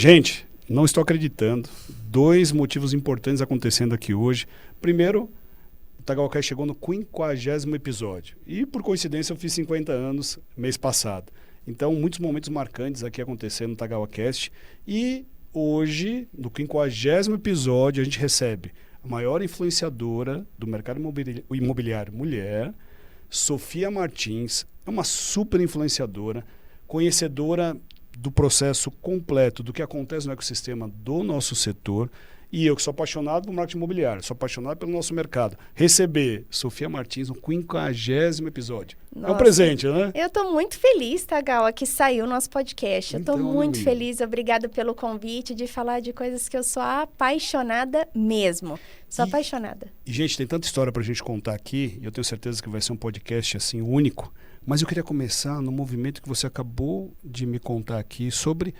Gente, não estou acreditando. 2 motivos importantes acontecendo aqui hoje. Primeiro, o TagaWaCast chegou no 50º episódio. E, por coincidência, eu fiz 50 anos mês passado. Então, muitos momentos marcantes aqui acontecendo no TagaWaCast. E hoje, no 50º episódio, a gente recebe a maior influenciadora do mercado imobiliário mulher, Sofia Martins. É uma super influenciadora, conhecedora do processo completo do que acontece no ecossistema do nosso setor. E eu que sou apaixonado por marketing imobiliário, sou apaixonado pelo nosso mercado. Receber Sofia Martins no 50º episódio. Nossa, é um presente, né? Eu estou muito feliz, Tagawa, que saiu o nosso podcast. Eu estou muito amiga, feliz. Obrigada pelo convite de falar de coisas que eu sou apaixonada mesmo. Sou apaixonada. E, gente, tem tanta história para a gente contar aqui. E eu tenho certeza que vai ser um podcast assim único. Mas eu queria começar no movimento que você acabou de me contar aqui sobre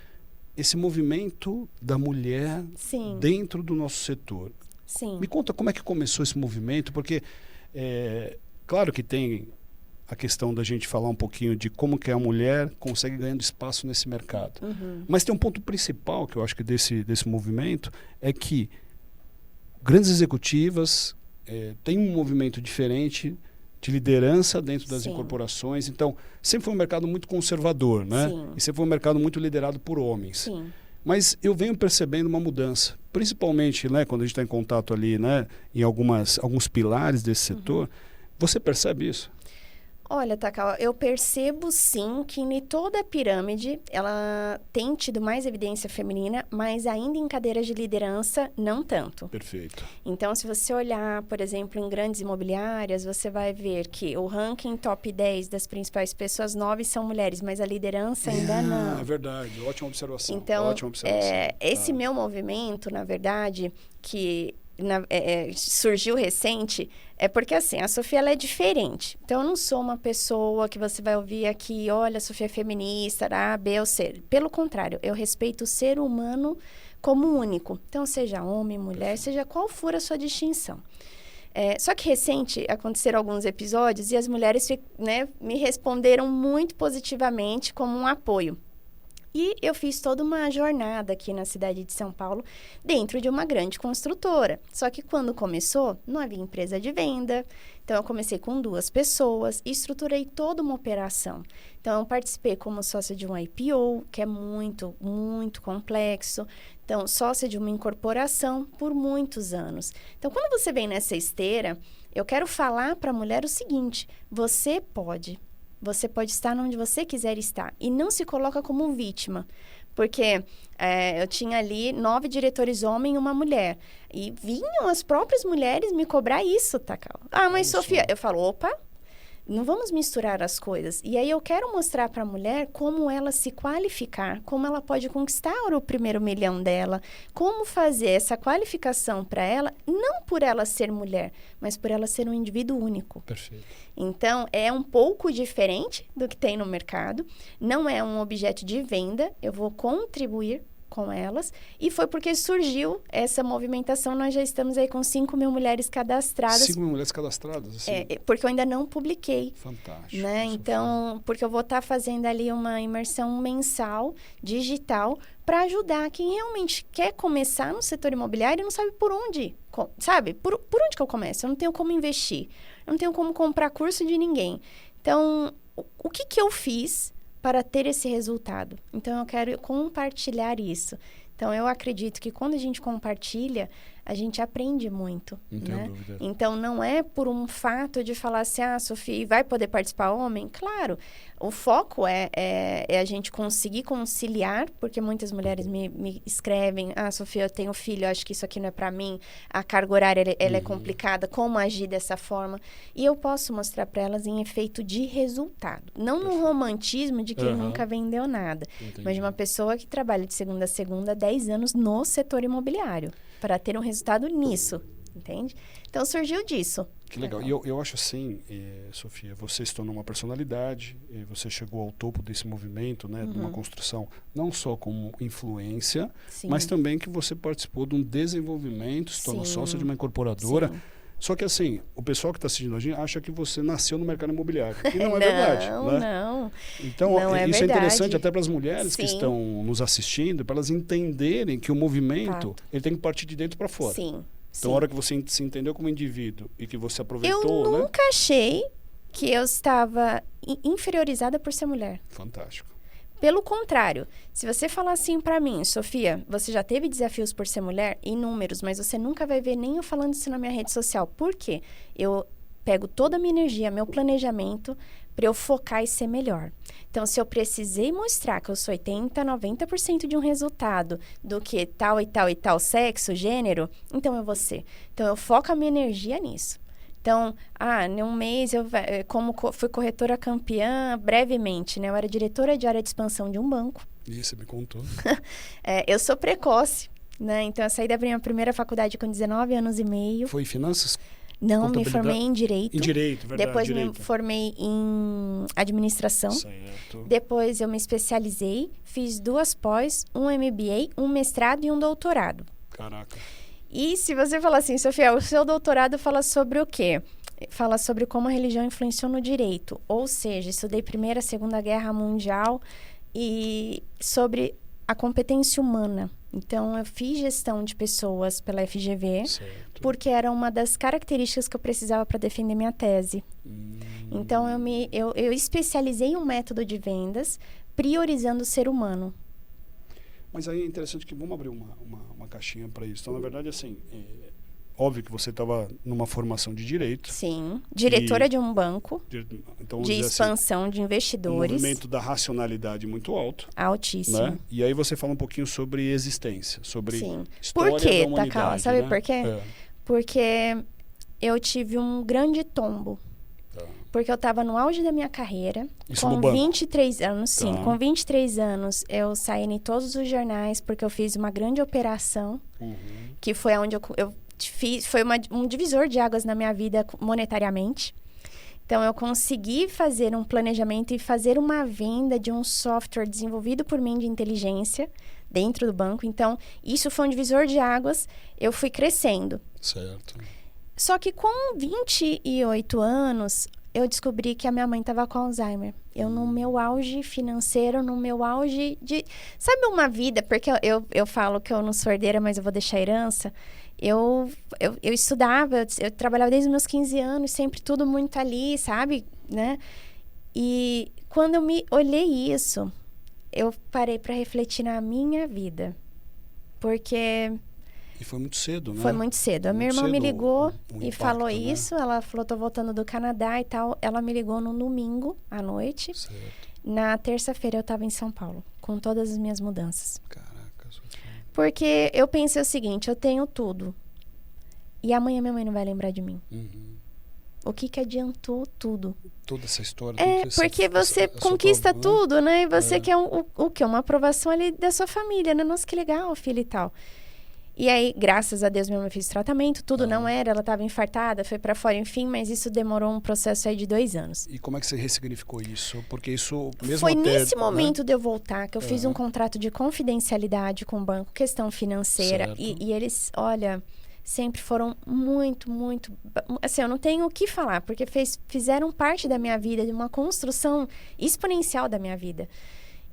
esse movimento da mulher Sim. dentro do nosso setor. Sim. Me conta como é que começou esse movimento, porque claro que tem a questão da gente falar um pouquinho de como que a mulher consegue ganhando espaço nesse mercado. Uhum. Mas tem um ponto principal que eu acho que desse movimento é que grandes executivas têm um movimento diferente de liderança dentro das Sim. incorporações. Então, sempre foi um mercado muito conservador, né? Sim. E sempre foi um mercado muito liderado por homens. Sim. Mas eu venho percebendo uma mudança, principalmente, né, quando a gente está em contato ali, né, em alguns pilares desse setor. Você percebe isso? Olha, Takao, eu percebo sim que em toda a pirâmide ela tem tido mais evidência feminina, mas ainda em cadeiras de liderança, não tanto. Perfeito. Então, se você olhar, por exemplo, em grandes imobiliárias, você vai ver que o ranking top 10 das principais pessoas, 9 são mulheres, mas a liderança ainda não. É verdade, ótima observação. Então, ótima observação. Esse meu movimento, na verdade, que surgiu recente, é porque assim, a Sofia ela é diferente. Então, eu não sou uma pessoa que você vai ouvir aqui, olha, a Sofia é feminista, A, B ou C. Pelo contrário, eu respeito o ser humano como único. Então, seja homem, mulher, seja qual for a sua distinção. Só que recente aconteceram alguns episódios e as mulheres me responderam muito positivamente como um apoio. E eu fiz toda uma jornada aqui na cidade de São Paulo, dentro de uma grande construtora. Só que quando começou, não havia empresa de venda. Então, eu comecei com 2 pessoas e estruturei toda uma operação. Então, eu participei como sócia de um IPO, que é muito, muito complexo. Então, sócia de uma incorporação por muitos anos. Então, quando você vem nessa esteira, eu quero falar para a mulher o seguinte: você pode estar onde você quiser estar. E não se coloca como vítima. Porque eu tinha ali 9 diretores homens e uma mulher. E vinham as próprias mulheres me cobrar isso, Takao. Mas Sofia, eu falo, opa, não vamos misturar as coisas. E aí eu quero mostrar para a mulher como ela se qualificar, como ela pode conquistar o primeiro milhão dela, como fazer essa qualificação para ela, não por ela ser mulher, mas por ela ser um indivíduo único. Perfeito. Então, é um pouco diferente do que tem no mercado. Não é um objeto de venda. Eu vou contribuir com elas. E foi porque surgiu essa movimentação. Nós já estamos aí com 5 mil mulheres cadastradas. 5 mil mulheres cadastradas? Assim. Porque eu ainda não publiquei. Fantástico. Né? Então, porque eu vou estar fazendo ali uma imersão mensal, digital, para ajudar quem realmente quer começar no setor imobiliário e não sabe por onde. Sabe? Por onde que eu começo? Eu não tenho como investir. Eu não tenho como comprar curso de ninguém. Então, o que eu fiz para ter esse resultado? Então, eu quero compartilhar isso. Então, eu acredito que quando a gente compartilha, a gente aprende muito. Não tenho dúvida. Então, não é por um fato de falar assim, Sofia, vai poder participar homem? Claro, o foco é a gente conseguir conciliar, porque muitas mulheres me escrevem, Sofia, eu tenho filho, acho que isso aqui não é para mim, a carga horária ela é complicada, como agir dessa forma? E eu posso mostrar para elas em efeito de resultado. Não no romantismo de quem nunca vendeu nada, mas de uma pessoa que trabalha de segunda a segunda 10 anos no setor imobiliário, para ter um resultado nisso, entende? Então, surgiu disso. Que legal. E eu acho assim, Sofia, você se tornou uma personalidade, você chegou ao topo desse movimento, né, de uma construção, não só como influência, Sim. mas também que você participou de um desenvolvimento, se tornou Sim. sócia de uma incorporadora. Sim. Só que assim, o pessoal que está assistindo a gente acha que você nasceu no mercado imobiliário. E não é verdade. Né? Não. Então, não é isso verdade. é interessante até para as mulheres Sim. que estão nos assistindo, para elas entenderem que o movimento ele tem que partir de dentro para fora. Sim. Então, a hora que você se entendeu como indivíduo e que você aproveitou, eu nunca achei que eu estava inferiorizada por ser mulher. Fantástico. Pelo contrário, se você falar assim pra mim, Sofia, você já teve desafios por ser mulher? Inúmeros, mas você nunca vai ver nem eu falando isso na minha rede social. Por quê? Eu pego toda a minha energia, meu planejamento, para eu focar e ser melhor. Então, se eu precisei mostrar que eu sou 80%, 90% de um resultado do que tal e tal e tal sexo, gênero, então eu vou ser. Então, eu foco a minha energia nisso. Então, em um mês, como fui corretora campeã, brevemente, né? Eu era diretora de área de expansão de um banco. Isso, você me contou. Eu sou precoce, né? Então, eu saí da minha primeira faculdade com 19 anos e meio. Foi em finanças? Não, me formei em Direito. Em Direito, verdade. Depois direito. me formei em Administração. Certo. Depois eu me especializei, fiz 2 pós, um MBA, um mestrado e um doutorado. Caraca. E se você falar assim, Sofia, o seu doutorado fala sobre o quê? Fala sobre como a religião influenciou no direito. Ou seja, estudei Primeira, Segunda Guerra Mundial e sobre a competência humana. Então, eu fiz gestão de pessoas pela FGV, Certo. porque era uma das características que eu precisava para defender minha tese. Então, eu especializei um método de vendas priorizando o ser humano. Mas aí é interessante que vamos abrir uma caixinha para isso. Então, na verdade, assim, óbvio que você estava numa formação de direito. Sim, diretora de um banco, então, de expansão assim, de investidores. Um movimento da racionalidade muito alto. Altíssimo. Né? E aí você fala um pouquinho sobre existência, sobre Sim. história Por quê, da humanidade. Takao? Sabe né? por quê? Porque eu tive um grande tombo. Porque eu estava no auge da minha carreira. Isso com no banco? 23 anos, sim. Tá. Com 23 anos, eu saí em todos os jornais porque eu fiz uma grande operação. Que foi onde eu fiz. Foi um divisor de águas na minha vida monetariamente. Então, eu consegui fazer um planejamento e fazer uma venda de um software desenvolvido por mim de inteligência dentro do banco. Então, isso foi um divisor de águas. Eu fui crescendo. Certo. Só que com 28 anos, eu descobri que a minha mãe estava com Alzheimer. Eu, no meu auge financeiro, no meu auge de... Sabe uma vida? Porque eu falo que eu não sou herdeira, mas eu vou deixar herança. Eu estudava, eu trabalhava desde os meus 15 anos, sempre tudo muito ali, sabe? Né? E quando eu me olhei isso, eu parei para refletir na minha vida. Porque... E foi muito cedo, né? Foi muito cedo. A minha irmã me ligou e impacto, falou né? isso. Ela falou, tô voltando do Canadá e tal. Ela me ligou no domingo à noite. Certo. Na terça-feira eu tava em São Paulo, com todas as minhas mudanças. Caraca, Sofia. Porque eu pensei o seguinte, eu tenho tudo. E amanhã minha mãe não vai lembrar de mim. O que adiantou tudo? Toda essa história. Porque você conquista tudo, né? E você quer o quê? Uma aprovação ali da sua família, né? Nossa, que legal, filho e tal. E aí, graças a Deus, minha mãe fez tratamento. Tudo não era, ela estava infartada, foi para fora, enfim. Mas isso demorou um processo aí de 2 anos. E como é que você ressignificou isso? Porque isso mesmo foi até, nesse momento né? de eu voltar que eu fiz um contrato de confidencialidade com o banco, questão financeira. E eles, olha, sempre foram muito, muito... Assim, eu não tenho o que falar, porque fizeram parte da minha vida, de uma construção exponencial da minha vida.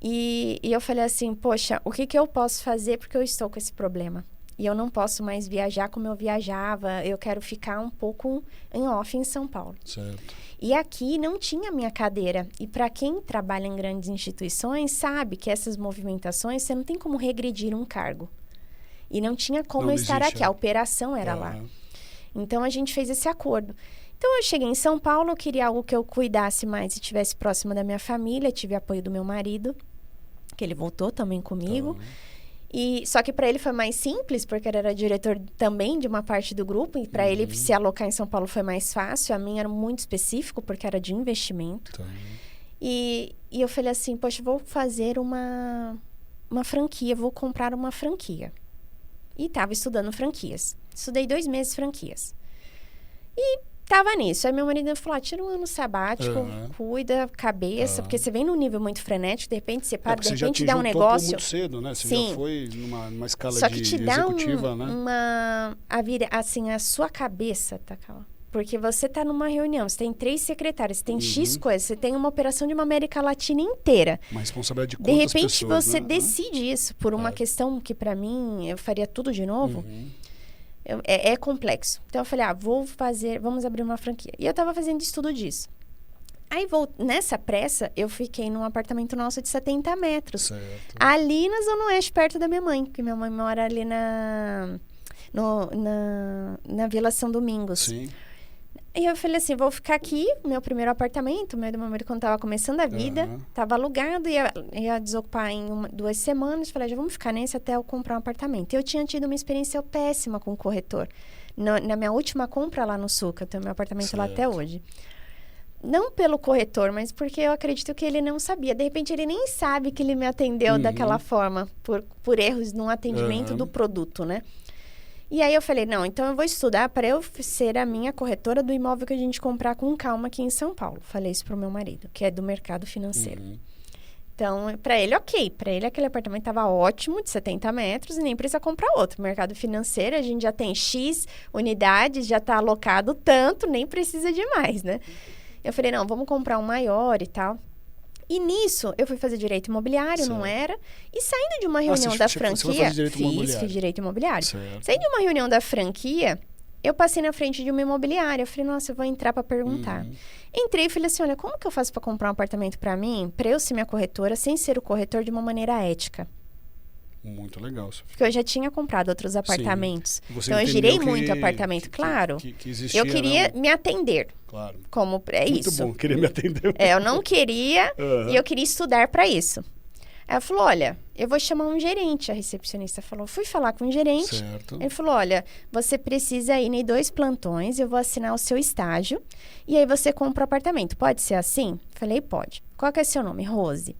E eu falei assim, poxa, o que eu posso fazer porque eu estou com esse problema? E eu não posso mais viajar como eu viajava. Eu quero ficar um pouco em off em São Paulo. Certo. E aqui não tinha minha cadeira. E para quem trabalha em grandes instituições, sabe que essas movimentações, você não tem como regredir um cargo. E não tinha como eu estar aqui. A operação era lá. Então, a gente fez esse acordo. Então, eu cheguei em São Paulo, eu queria algo que eu cuidasse mais e estivesse próximo da minha família. Tive apoio do meu marido, que ele voltou também comigo. Só que para ele foi mais simples, porque ele era diretor também de uma parte do grupo. E para ele se alocar em São Paulo foi mais fácil. A minha era muito específico, porque era de investimento. E eu falei assim, poxa, vou fazer uma franquia, vou comprar uma franquia. E estava estudando franquias. Estudei 2 meses franquias. E tava nisso. Aí meu marido falou, tira um ano sabático, cuida a cabeça, porque você vem num nível muito frenético, de repente você para, de repente dá um negócio. Muito cedo, né? Você já foi numa escala Só que te dá executiva, né? a sua cabeça, tá, calma. Porque você tá numa reunião, você tem 3 secretários, você tem X coisas, você tem uma operação de uma América Latina inteira. Uma responsabilidade de quantas De repente pessoas, você né? decide isso por uma questão que pra mim, eu faria tudo de novo. É complexo. Então eu falei, vamos abrir uma franquia. E eu tava fazendo estudo disso. Aí, nessa pressa, eu fiquei num apartamento nosso de 70 metros. Certo. Ali na Zona Oeste, perto da minha mãe. Porque minha mãe mora ali na Vila São Domingos. Sim. E eu falei assim, vou ficar aqui, meu primeiro apartamento, meu marido quando tava começando a vida, tava alugado, ia desocupar em 2 semanas, falei, já vamos ficar nesse até eu comprar um apartamento. Eu tinha tido uma experiência péssima com o corretor. Na minha última compra lá no Sul, que eu tenho meu apartamento lá até hoje. Não pelo corretor, mas porque eu acredito que ele não sabia. De repente, ele nem sabe que ele me atendeu daquela forma, por erros no atendimento do produto, né? E aí eu falei, não, então eu vou estudar para eu ser a minha corretora do imóvel que a gente comprar com calma aqui em São Paulo. Falei isso pro meu marido, que é do mercado financeiro. Então, para ele, ok. Para ele, aquele apartamento estava ótimo, de 70 metros, e nem precisa comprar outro. Mercado financeiro, a gente já tem X unidades, já está alocado tanto, nem precisa de mais, né? Eu falei, não, vamos comprar um maior e tal. E nisso, eu fui fazer direito imobiliário, não era? E saindo de uma reunião da franquia... Fiz direito imobiliário. Certo. Saindo de uma reunião da franquia, eu passei na frente de uma imobiliária. Eu falei, nossa, eu vou entrar para perguntar. Entrei e falei assim, olha, como que eu faço para comprar um apartamento para mim, para eu ser minha corretora, sem ser o corretor de uma maneira ética? Muito legal, Sofia. Porque eu já tinha comprado outros apartamentos. Então eu girei muito apartamento, claro. Que existia, eu queria me atender. Claro. Como muito isso. Muito bom, queria me atender. Eu não queria e eu queria estudar para isso. Aí ela falou, olha, eu vou chamar um gerente. A recepcionista falou, fui falar com o gerente. Certo. Ele falou, olha, você precisa ir em 2 plantões, eu vou assinar o seu estágio e aí você compra o apartamento. Pode ser assim? Falei, pode. Qual que é seu nome? Rose.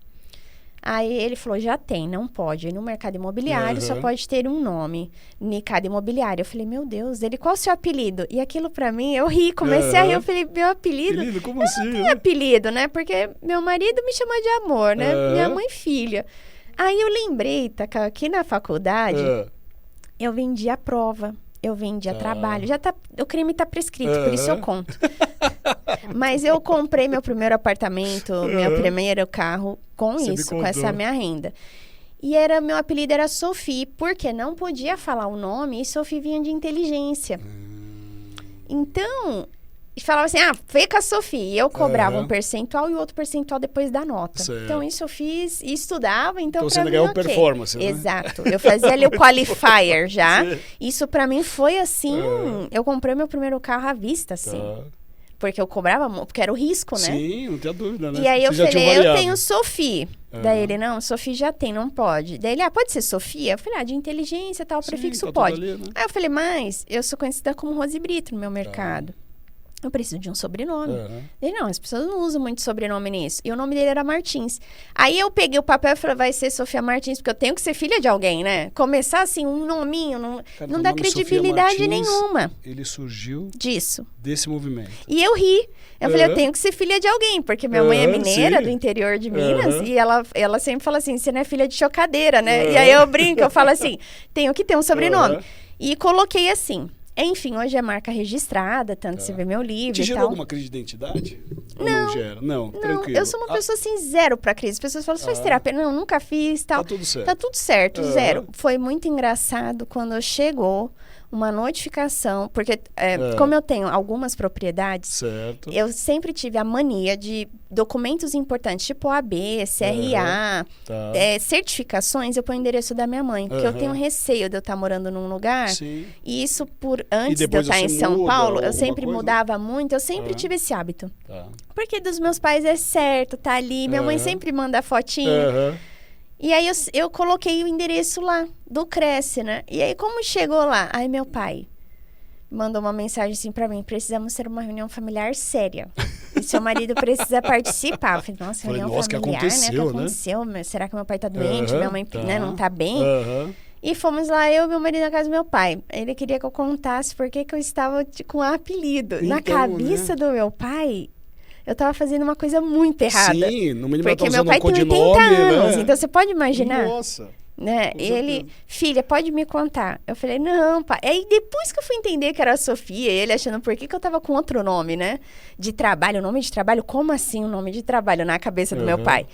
Aí ele falou, já tem, não pode. No mercado imobiliário só pode ter um nome. Mercado imobiliário. Eu falei, meu Deus, qual o seu apelido? E aquilo pra mim, eu ri, comecei a rir. Eu falei, meu apelido? Apelido? Como assim? Não tem apelido, né? Porque meu marido me chama de amor, né? Minha mãe, filha. Aí eu lembrei, Tacá, aqui na faculdade, eu vendia prova. Eu vendia trabalho. O crime tá prescrito, por isso eu conto. Mas eu comprei meu primeiro apartamento, meu primeiro carro com isso, com essa minha renda. E meu apelido era Sophie, porque não podia falar o nome e Sophie vinha de inteligência. Então, falava assim, vem com a Sophie. E eu cobrava um percentual e outro percentual depois da nota. Certo. Então, isso eu fiz e estudava. Então você não ganhou performance, né? Exato. Eu fazia ali o qualifier já. Isso pra mim foi assim, eu comprei meu primeiro carro à vista, assim. Porque eu cobrava, porque era o risco, né? Sim, não tinha dúvida, né? E aí eu falei, eu tenho Sophie. Daí ele, não, Sophie já tem, não pode. Daí ele, pode ser Sofia? Eu falei, de inteligência e tal, o prefixo tá pode. Ali, né? Aí eu falei, mas eu sou conhecida como Rose Brito no meu mercado. Eu preciso de um sobrenome. Ele, não, as pessoas não usam muito sobrenome nisso. E o nome dele era Martins. Aí eu peguei o papel e falei, vai ser Sofia Martins, porque eu tenho que ser filha de alguém, né? Começar assim, um nominho, não dá credibilidade nenhuma. Ele surgiu desse movimento. E eu ri. Eu falei, eu tenho que ser filha de alguém, porque minha mãe é mineira, do interior de Minas, e ela sempre fala assim, você não é filha de chocadeira, né? E aí eu brinco, eu falo assim, tenho que ter um sobrenome. E coloquei assim. Enfim, hoje é marca registrada, tanto você vê meu livro Te e gerou tal. alguma crise de identidade? Não. Ou não gera? Não, tranquilo. Eu sou uma pessoa assim, zero pra crise. As pessoas falam, você faz terapia? Não, nunca fiz, tal. Tá tudo certo. Tá tudo certo, zero. Foi muito engraçado quando chegou uma notificação, porque como eu tenho algumas propriedades, eu sempre tive a mania de documentos importantes, tipo OAB, CRA, certificações, eu ponho o endereço da minha mãe, porque eu tenho receio de eu estar morando num lugar, e isso antes de eu estar em São Paulo, eu sempre mudava muito, eu sempre tive esse hábito. Porque dos meus pais é certo, tá ali, minha mãe sempre manda fotinho. E aí eu coloquei o endereço lá, do Cresce, né? E aí como chegou lá? Aí meu pai mandou uma mensagem assim pra mim, precisamos ter uma reunião familiar séria. E seu marido precisa participar. Eu falei, nossa, reunião familiar, que aconteceu, né? O que aconteceu? Será que meu pai tá doente? Minha mãe né, não tá bem? E fomos lá, eu e meu marido, na casa do meu pai. Ele queria que eu contasse por que eu estava com apelido. Então, na cabeça do meu pai, eu estava fazendo uma coisa muito errada. Sim, no mínimo porque ela tá meu usando pai um tem 80 codinome, anos, né? então você pode imaginar. Nossa. Né? Com Ele, certeza. filha, pode me contar. Eu falei, não, pai. Aí depois que eu fui entender que era a Sofia, ele achando por que eu tava com outro nome, né? De trabalho, nome de trabalho? Como assim um nome de trabalho na cabeça do meu pai?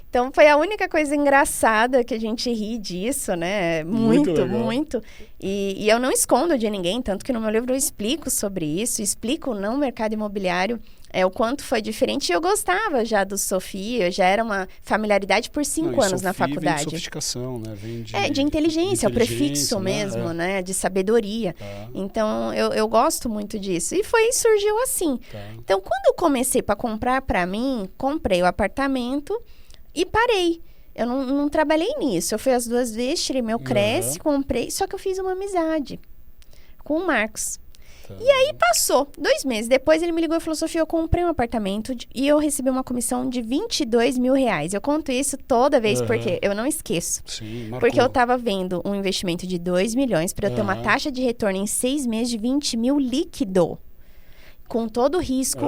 Então, foi a única coisa engraçada que a gente ri disso, né? Muito, muito. E eu não escondo de ninguém, tanto que no meu livro eu explico sobre isso, explico no mercado imobiliário o quanto foi diferente. E eu gostava já do Sofia, já era uma familiaridade por 5 anos na faculdade. Vem de sofisticação, né? Vem de inteligência, o prefixo mesmo, né? De sabedoria. Tá. Então, eu gosto muito disso. E surgiu assim. Tá. Então, quando eu comecei para comprar para mim, comprei o apartamento e parei. Eu não trabalhei nisso. Eu fui as 2 vezes, tirei meu Cresce, comprei. Só que eu fiz uma amizade com o Marcos. Tá. E aí passou. 2 meses depois ele me ligou e falou, Sofia, eu comprei um apartamento e eu recebi uma comissão de R$22 mil. Eu conto isso toda vez porque eu não esqueço. Sim, marcou. Porque eu estava vendo um investimento de 2 milhões para eu ter uma taxa de retorno em 6 meses de 20 mil líquido. Com todo o risco.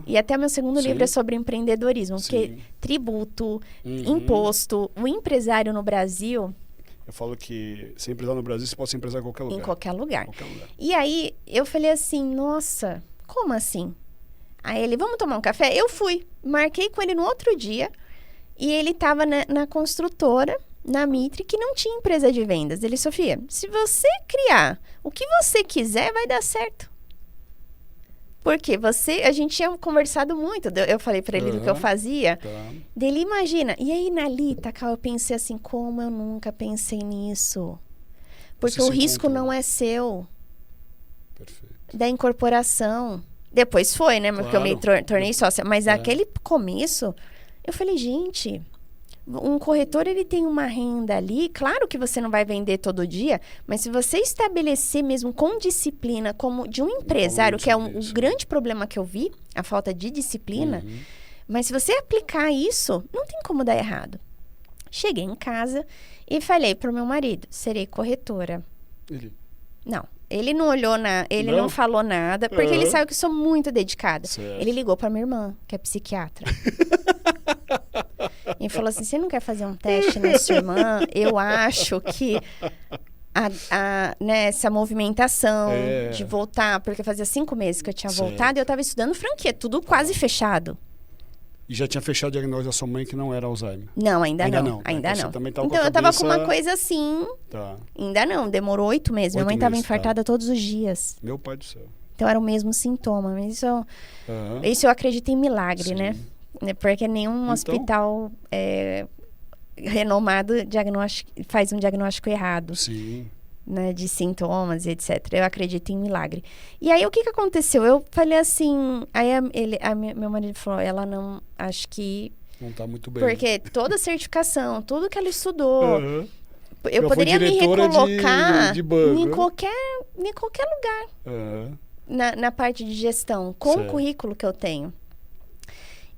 E até meu segundo livro é sobre empreendedorismo. Porque tributo, imposto, o empresário no Brasil... Eu falo que ser empresário no Brasil, você pode ser empresário em qualquer lugar. Em qualquer lugar. E aí, eu falei assim, nossa, como assim? Aí ele, vamos tomar um café? Eu fui. Marquei com ele no outro dia. E ele estava na construtora, na Mitre, que não tinha empresa de vendas. Ele, Sofia, se você criar o que você quiser, vai dar certo. Porque a gente tinha conversado muito, eu falei pra ele do que eu fazia, dele imagina. E aí, na Lita, eu pensei assim, como eu nunca pensei nisso? Porque o risco não é seu. Perfeito. Da incorporação. Depois foi, né? Porque eu me tornei sócia. Mas aquele começo, eu falei, gente... Um corretor, ele tem uma renda ali, claro que você não vai vender todo dia, mas se você estabelecer mesmo com disciplina, como de um empresário, que é um grande problema que eu vi, a falta de disciplina, mas se você aplicar isso, não tem como dar errado. Cheguei em casa e falei pro meu marido, serei corretora. Não, ele não olhou ele não falou nada, porque ele sabe que eu sou muito dedicada. Certo. Ele ligou pra minha irmã, que é psiquiatra. E falou assim, você não quer fazer um teste nessa irmã? Eu acho que essa movimentação de voltar, porque fazia 5 meses que eu tinha voltado e eu estava estudando franquia, tudo quase fechado. E já tinha fechado o diagnóstico da sua mãe que não era Alzheimer? Não, ainda não. Você também tava então, eu estava com uma coisa assim... Ainda não, demorou 8 meses. Minha mãe estava infartada todos os dias. Meu pai do céu. Então, era o mesmo sintoma. Mas isso eu acredito em milagre, né? Porque nenhum hospital renomado faz um diagnóstico errado. Sim. Né, de sintomas, etc. Eu acredito em milagre. E aí, o que aconteceu? Eu falei assim... Aí, meu marido falou, ela não... Acho que... Não tá muito bem. Porque toda a certificação, tudo que ela estudou... Eu poderia me recolocar em qualquer lugar. Na parte de gestão, com o currículo que eu tenho.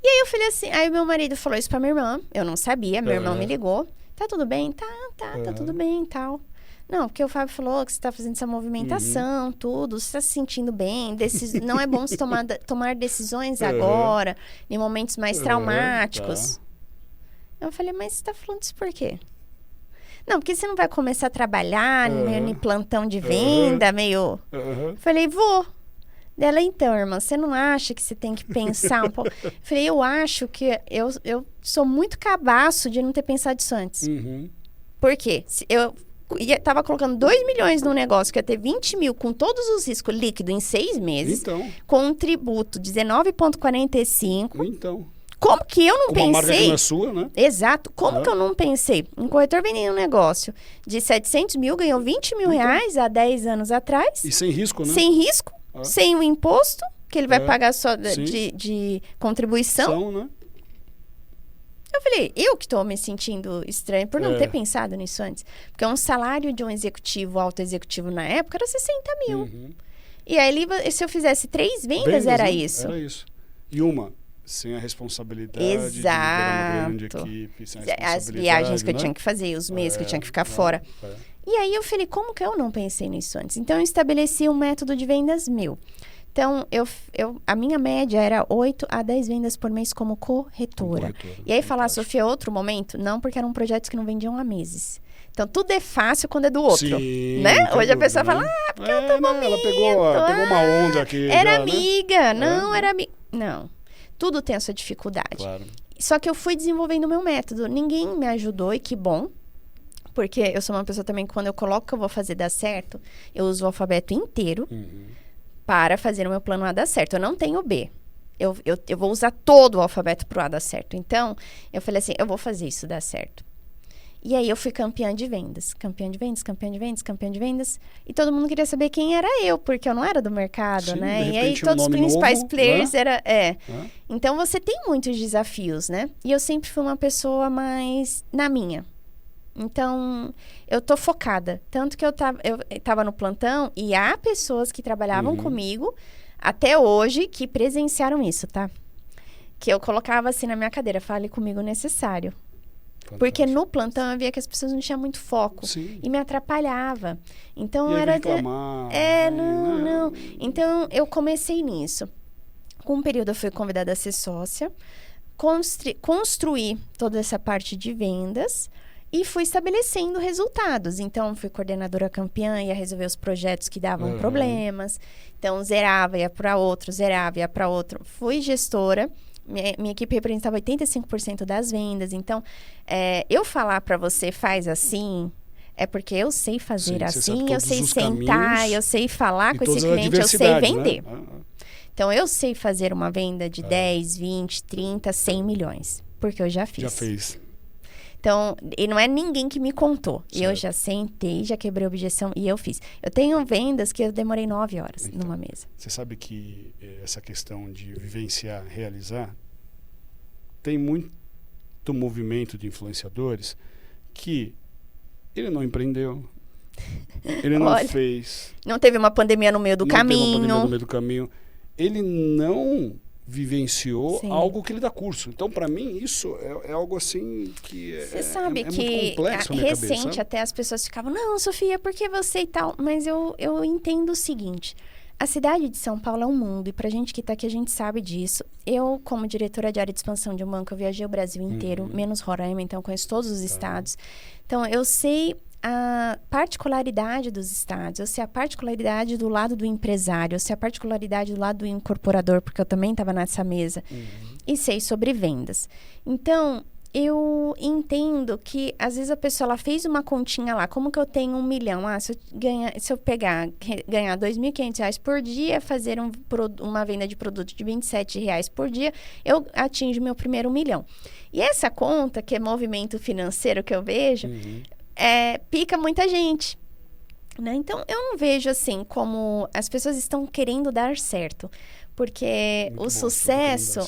E aí, eu falei assim... Aí, meu marido falou isso pra minha irmã. Eu não sabia. Meu irmão me ligou. Tá tudo bem? Tá tudo bem e tal. Não, porque o Fábio falou que você está fazendo essa movimentação, tudo, você está se sentindo bem, não é bom se tomar decisões agora, em momentos mais traumáticos. Eu falei, mas você está falando isso por quê? Não, porque você não vai começar a trabalhar meio em plantão de venda, meio... Falei, vou. Dela, então, irmã, você não acha que você tem que pensar um pouco? Falei, eu acho que eu sou muito cabaço de não ter pensado isso antes. Por quê? Eu tava colocando 2 milhões num negócio que ia ter 20 mil com todos os riscos líquidos em 6 meses, com um tributo 19,45. Então. Como que eu não pensei... Uma marca que não é sua, né? Exato. Como que eu não pensei? Um corretor vendendo um negócio de 700 mil, ganhou 20 mil reais há 10 anos atrás. E sem risco, né? Sem risco, sem o imposto, que ele vai pagar só de contribuição. Né? Eu falei, eu que estou me sentindo estranho por não ter pensado nisso antes. Porque um salário de um executivo, alto executivo na época, era 60 mil. E aí, se eu fizesse 3 vendas, era isso. Era isso. E uma, sem a responsabilidade de liderar uma grande equipe, sem a responsabilidade, as viagens que eu né? tinha que fazer, os meses que eu tinha que ficar fora. E aí eu falei, como que eu não pensei nisso antes? Então eu estabeleci um método de vendas meu. Então, a minha média era 8 a 10 vendas por mês como corretora. E aí falar, Sofia, outro momento? Não, porque eram projetos que não vendiam há meses. Então, tudo é fácil quando é do outro, sim, né? Hoje a pessoa fala, porque é outro momento. Ela pegou uma onda aqui. Era já, amiga, né? não, era amiga. Não, tudo tem a sua dificuldade. Claro. Só que eu fui desenvolvendo o meu método. Ninguém me ajudou e que bom. Porque eu sou uma pessoa também que quando eu coloco que eu vou fazer dar certo, eu uso o alfabeto inteiro. Para fazer o meu plano A dar certo. Eu não tenho B. Eu vou usar todo o alfabeto para o A dar certo. Então, eu falei assim, eu vou fazer isso dar certo. E aí, eu fui campeã de vendas. Campeã de vendas, campeã de vendas, campeã de vendas. E todo mundo queria saber quem era eu, porque eu não era do mercado, sim, né? De e aí, repente, todos os principais novo, players né? era... Então, você tem muitos desafios, né? E eu sempre fui uma pessoa mais na minha. Então, eu tô focada. Tanto que eu tava no plantão e há pessoas que trabalhavam comigo até hoje que presenciaram isso, tá? Que eu colocava assim na minha cadeira, fale comigo necessário. Fantástico. Porque no plantão eu via que as pessoas não tinham muito foco. Sim. E me atrapalhava. Então, e era... reclamar, não. Então, eu comecei nisso. Com um período eu fui convidada a ser sócia. Construir toda essa parte de vendas... E fui estabelecendo resultados. Então, fui coordenadora campeã, ia resolver os projetos que davam problemas. Então, zerava, ia para outro, zerava, ia para outro. Fui gestora. Minha equipe representava 85% das vendas. Então, eu falar para você, faz assim... É porque eu sei fazer assim, eu sei sentar, eu sei falar com esse cliente, eu sei vender. Né? Então, eu sei fazer uma venda de 10, 20, 30, 100 milhões. Porque eu já fiz. Já fez. Então, e não é ninguém que me contou. Certo. Eu já sentei, já quebrei a objeção e eu fiz. Eu tenho vendas que eu demorei 9 horas numa mesa. Você sabe que essa questão de vivenciar, realizar, tem muito movimento de influenciadores que ele não empreendeu, ele não fez. Não teve uma pandemia no meio do caminho. Teve uma pandemia no meio do caminho. Ele não... vivenciou Sim. algo que ele dá curso. Então, para mim, isso é algo assim que você sabe que muito complexo na minha recente cabeça. Até as pessoas ficavam, não, Sofia, por que você e tal? Mas eu entendo o seguinte, a cidade de São Paulo é um mundo, e pra gente que tá aqui, a gente sabe disso. Eu, como diretora de área de expansão de um banco, eu viajei o Brasil inteiro, menos Roraima, então eu conheço todos os estados. Então, eu sei a particularidade dos estados, eu sei a particularidade do lado do empresário, eu sei a particularidade do lado do incorporador, porque eu também estava nessa mesa, e sei sobre vendas. Então, eu entendo que, às vezes, a pessoa ela fez uma continha lá, como que eu tenho 1 milhão? Se eu ganhar R$2.500 por dia, fazer uma venda de produto de R$27 por dia, eu atingo meu primeiro 1 milhão. E essa conta, que é movimento financeiro que eu vejo, pica muita gente, né? Então, eu não vejo assim como as pessoas estão querendo dar certo, porque muito o sucesso,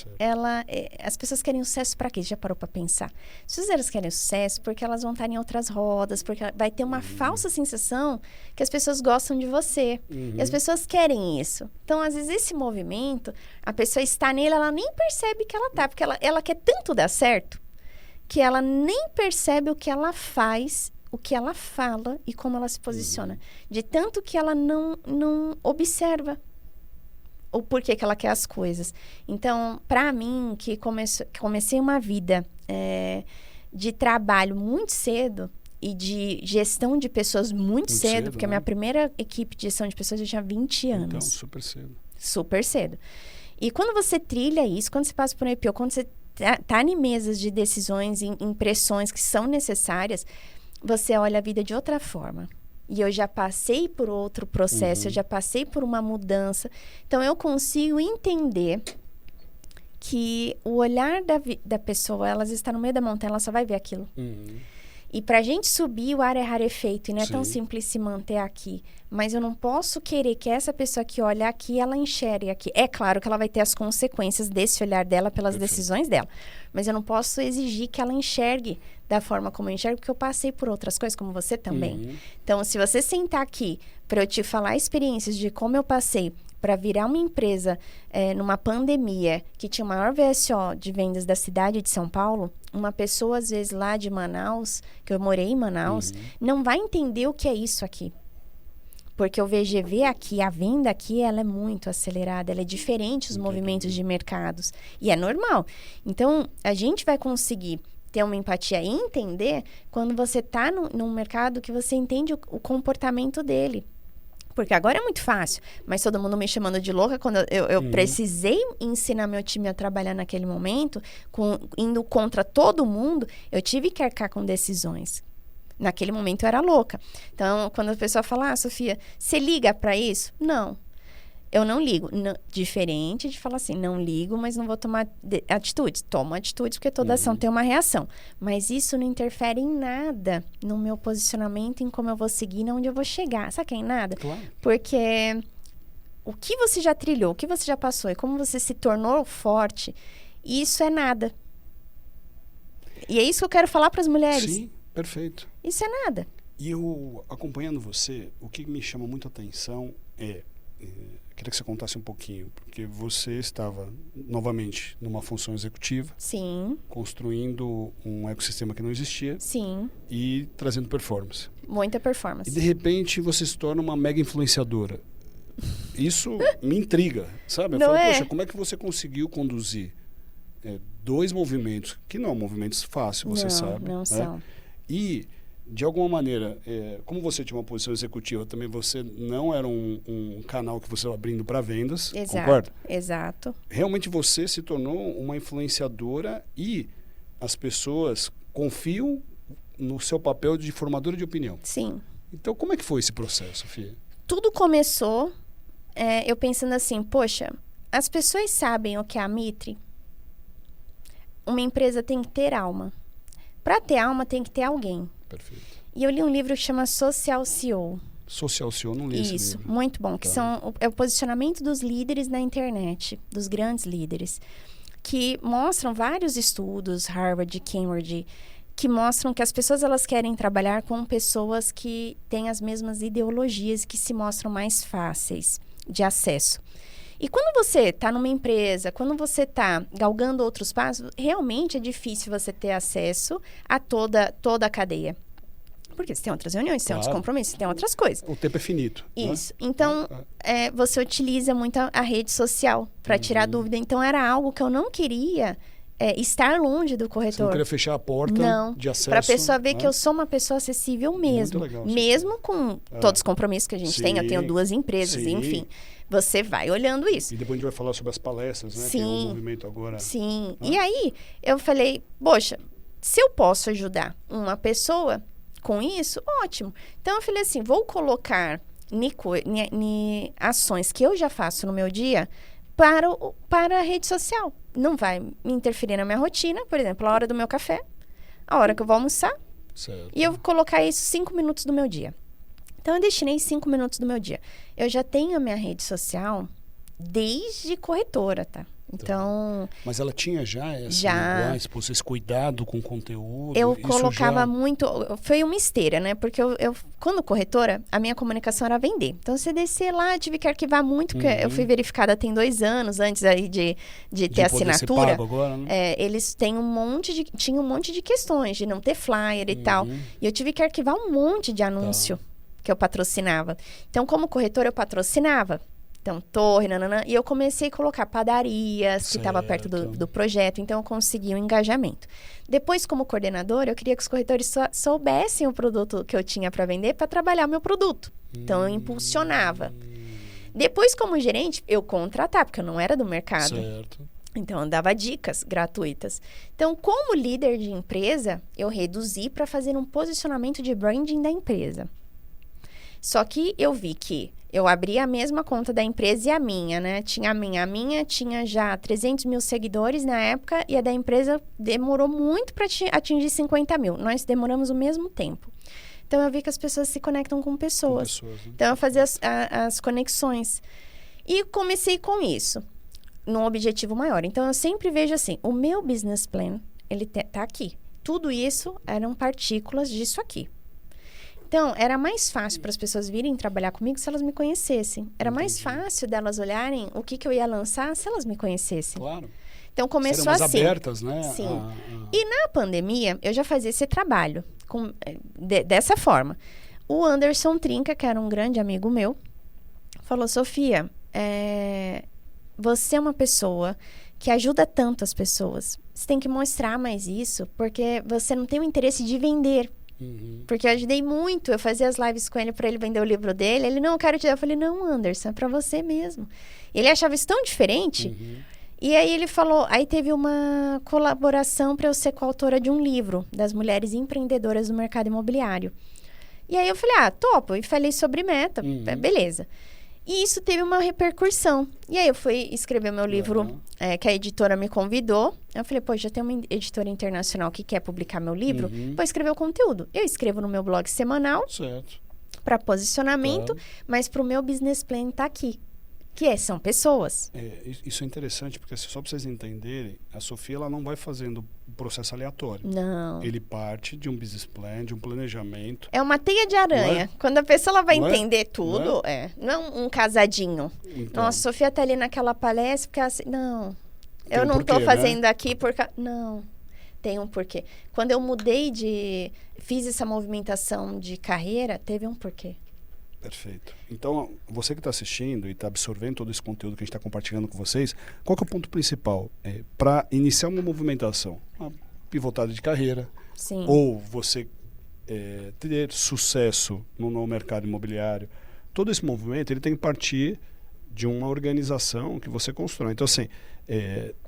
as pessoas querem sucesso para quê? Já parou para pensar? As pessoas elas querem sucesso porque elas vão estar em outras rodas, porque vai ter uma falsa sensação que as pessoas gostam de você. E as pessoas querem isso. Então, às vezes, esse movimento, a pessoa está nele, ela nem percebe que ela tá, porque ela quer tanto dar certo, que ela nem percebe o que ela faz, o que ela fala e como ela se posiciona. De tanto que ela não observa o porquê que ela quer as coisas. Então, para mim, que comecei uma vida de trabalho muito cedo e de gestão de pessoas muito cedo, porque a minha primeira equipe de gestão de pessoas eu tinha 20 anos. Então, super cedo. Super cedo. E quando você trilha isso, quando você passa por um IPO, quando você tá em mesas de decisões, em pressões que são necessárias, você olha a vida de outra forma. E eu já passei por outro processo, eu já passei por uma mudança. Então, eu consigo entender que o olhar da pessoa, ela está no meio da montanha, ela só vai ver aquilo. E pra gente subir, o ar é rarefeito. E não é tão simples se manter aqui. Mas eu não posso querer que essa pessoa que olha aqui, ela enxergue aqui. É claro que ela vai ter as consequências desse olhar dela pelas decisões dela. Mas eu não posso exigir que ela enxergue da forma como eu enxergo, porque eu passei por outras coisas, como você também. Então, se você sentar aqui para eu te falar experiências de como eu passei para virar uma empresa numa pandemia que tinha o maior VSO de vendas da cidade de São Paulo, uma pessoa, às vezes, lá de Manaus, que eu morei em Manaus, não vai entender o que é isso aqui. Porque o VGV aqui, a venda aqui, ela é muito acelerada, ela é diferente dos movimentos de mercados. E é normal. Então, a gente vai conseguir ter uma empatia e entender quando você está num mercado que você entende o comportamento dele. Porque agora é muito fácil, mas todo mundo me chamando de louca, quando eu precisei ensinar meu time a trabalhar naquele momento, indo contra todo mundo, eu tive que arcar com decisões. Naquele momento eu era louca. Então, quando a pessoa fala, Sofia, você liga para isso? Não. Eu não ligo. Diferente de falar assim, não ligo, mas não vou tomar atitudes. Tomo atitudes, porque toda ação tem uma reação. Mas isso não interfere em nada no meu posicionamento, em como eu vou seguir, onde eu vou chegar. Sabe que é em nada? Claro. Porque o que você já trilhou, o que você já passou e como você se tornou forte, isso é nada. E é isso que eu quero falar para as mulheres. Sim, perfeito. Isso é nada. E eu, acompanhando você, o que me chama muito a atenção queria que você contasse um pouquinho, porque você estava, novamente, numa função executiva. Sim. Construindo um ecossistema que não existia. Sim. E trazendo performance. Muita performance. E, de repente, você se torna uma mega influenciadora. Isso me intriga, sabe? Eu falo, poxa, como é que você conseguiu conduzir 2 movimentos, que não são movimentos fáceis, você sabe. Não são. E, de alguma maneira, como você tinha uma posição executiva, também você não era um canal que você estava abrindo para vendas, concorda? Exato. Realmente você se tornou uma influenciadora e as pessoas confiam no seu papel de formadora de opinião. Sim. Então, como é que foi esse processo, Sofia? Tudo começou eu pensando assim, poxa, as pessoas sabem o que é a Mitre? Uma empresa tem que ter alma. Para ter alma, tem que ter alguém. Perfeito. E eu li um livro que chama Social CEO. Social CEO, não li esse livro. Isso, muito bom. Que é o posicionamento dos líderes na internet, dos grandes líderes. Que mostram vários estudos, Harvard, Cambridge, que mostram que as pessoas elas querem trabalhar com pessoas que têm as mesmas ideologias, que se mostram mais fáceis de acesso. E quando você está numa empresa, quando você está galgando outros passos, realmente é difícil você ter acesso a toda a cadeia. Porque você tem outras reuniões, você tem outros compromissos, você tem outras coisas. O tempo é finito. Isso. Né? Então, você utiliza muito a rede social para tirar dúvida. Então, era algo que eu não queria estar longe do corretor. Você não queria fechar a porta de acesso. Para a pessoa ver que eu sou uma pessoa acessível mesmo. Muito legal, mesmo com todos os compromissos que a gente tem. Eu tenho 2 empresas, enfim. Você vai olhando isso. E depois a gente vai falar sobre as palestras, né? Sim. Tem um movimento agora. Sim. E aí, eu falei, poxa, se eu posso ajudar uma pessoa com isso, ótimo. Então, eu falei assim, vou colocar ações que eu já faço no meu dia para a rede social. Não vai me interferir na minha rotina, por exemplo, a hora do meu café, a hora que eu vou almoçar. Certo. E eu vou colocar isso 5 minutos do meu dia. Então, eu destinei 5 minutos do meu dia. Eu já tenho a minha rede social desde corretora, tá? Então... Mas ela tinha já esse cuidado com o conteúdo? Eu colocava muito... Foi uma esteira, né? Porque quando corretora, a minha comunicação era vender. Então, se descer lá, tive que arquivar muito, porque eu fui verificada tem 2 anos antes aí de ter assinatura. Ser pago agora, né? Eles têm tinham um monte de questões, de não ter flyer e tal. E eu tive que arquivar um monte de anúncio que eu patrocinava. Então, como corretora, eu patrocinava. Então, torre, nananã. E eu comecei a colocar padarias, que estava perto do projeto. Então, eu consegui um engajamento. Depois, como coordenadora, eu queria que os corretores soubessem o produto que eu tinha para vender para trabalhar o meu produto. Então, eu impulsionava. Depois, como gerente, eu contratava, porque eu não era do mercado. Certo. Então, eu dava dicas gratuitas. Então, como líder de empresa, eu reduzi para fazer um posicionamento de branding da empresa. Só que eu vi que eu abri a mesma conta da empresa e a minha, né? A minha tinha já 300 mil seguidores na época e a da empresa demorou muito para atingir 50 mil. Nós demoramos o mesmo tempo. Então, eu vi que as pessoas se conectam com pessoas. Né? Então, eu fazia as conexões. E comecei com isso, num objetivo maior. Então, eu sempre vejo assim, o meu business plan, ele tá aqui. Tudo isso eram partículas disso aqui. Então, era mais fácil para as pessoas virem trabalhar comigo se elas me conhecessem. Era mais fácil delas olharem o que eu ia lançar se elas me conhecessem. Claro. Então, começou Serão mais assim. abertas, né? Sim. E na pandemia, eu já fazia esse trabalho dessa forma. O Anderson Trinca, que era um grande amigo meu, falou, Sofia, você é uma pessoa que ajuda tanto as pessoas. Você tem que mostrar mais isso, porque você não tem o interesse de vender. Porque eu ajudei muito, eu fazia as lives com ele para ele vender o livro dele. Ele, não, eu quero te dar. Eu falei, não, Anderson, é para você mesmo. Ele achava isso tão diferente. E aí ele falou, aí teve uma colaboração para eu ser coautora de um livro das mulheres empreendedoras do mercado imobiliário. E aí eu falei, topo. E falei sobre meta, beleza. E isso teve uma repercussão. E aí eu fui escrever meu livro, que a editora me convidou. Eu falei, já tem uma editora internacional que quer publicar meu livro, vou escrever o conteúdo. Eu escrevo no meu blog semanal, para posicionamento, mas para o meu business plan tá aqui. São pessoas. Isso é interessante, porque só para vocês entenderem, a Sofia ela não vai fazendo um processo aleatório. Não. Ele parte de um business plan, de um planejamento. É uma teia de aranha. Quando a pessoa ela vai entender tudo, não é um casadinho. Então. Nossa, a Sofia tá ali naquela palestra, porque ela assim, não, tem eu não tô fazendo aqui porque... Não, tem um porquê. Quando eu fiz essa movimentação de carreira, teve um porquê. Perfeito. Então, você que está assistindo e está absorvendo todo esse conteúdo que a gente está compartilhando com vocês, qual que é o ponto principal? Para iniciar uma movimentação, uma pivotada de carreira, Sim. ou você ter sucesso no mercado imobiliário, todo esse movimento ele tem que partir de uma organização que você constrói. Então, assim,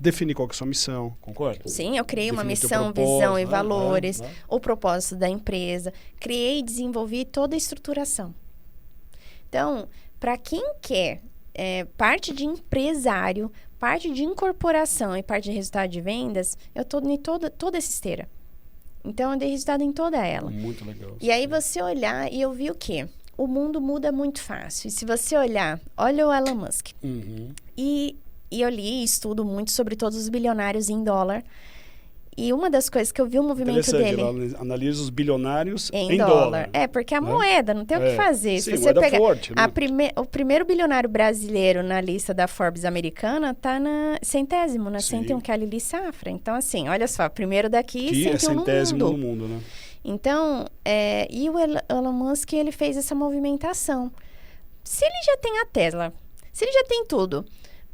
definir qual que é a sua missão, concorda? Sim, eu criei uma missão, visão e valores, o propósito da empresa, criei e desenvolvi toda a estruturação. Então, para quem quer parte de empresário, parte de incorporação e parte de resultado de vendas, eu estou em toda essa esteira. Então, eu dei resultado em toda ela. Muito legal. E aí, você olhar, e eu vi o quê? O mundo muda muito fácil. E se você olha o Elon Musk. E eu li e estudo muito sobre todos os bilionários em dólar. E uma das coisas que eu vi o movimento dele... Analisa os bilionários em dólar. Porque a moeda, não tem o que fazer. Sim, se você pegar forte, né? o primeiro bilionário brasileiro na lista da Forbes americana está na 101, que é a Lili Safra. Então, assim, olha só, primeiro daqui, que 101 no mundo, né? Então, e o Elon Musk, ele fez essa movimentação. Se ele já tem a Tesla, se ele já tem tudo...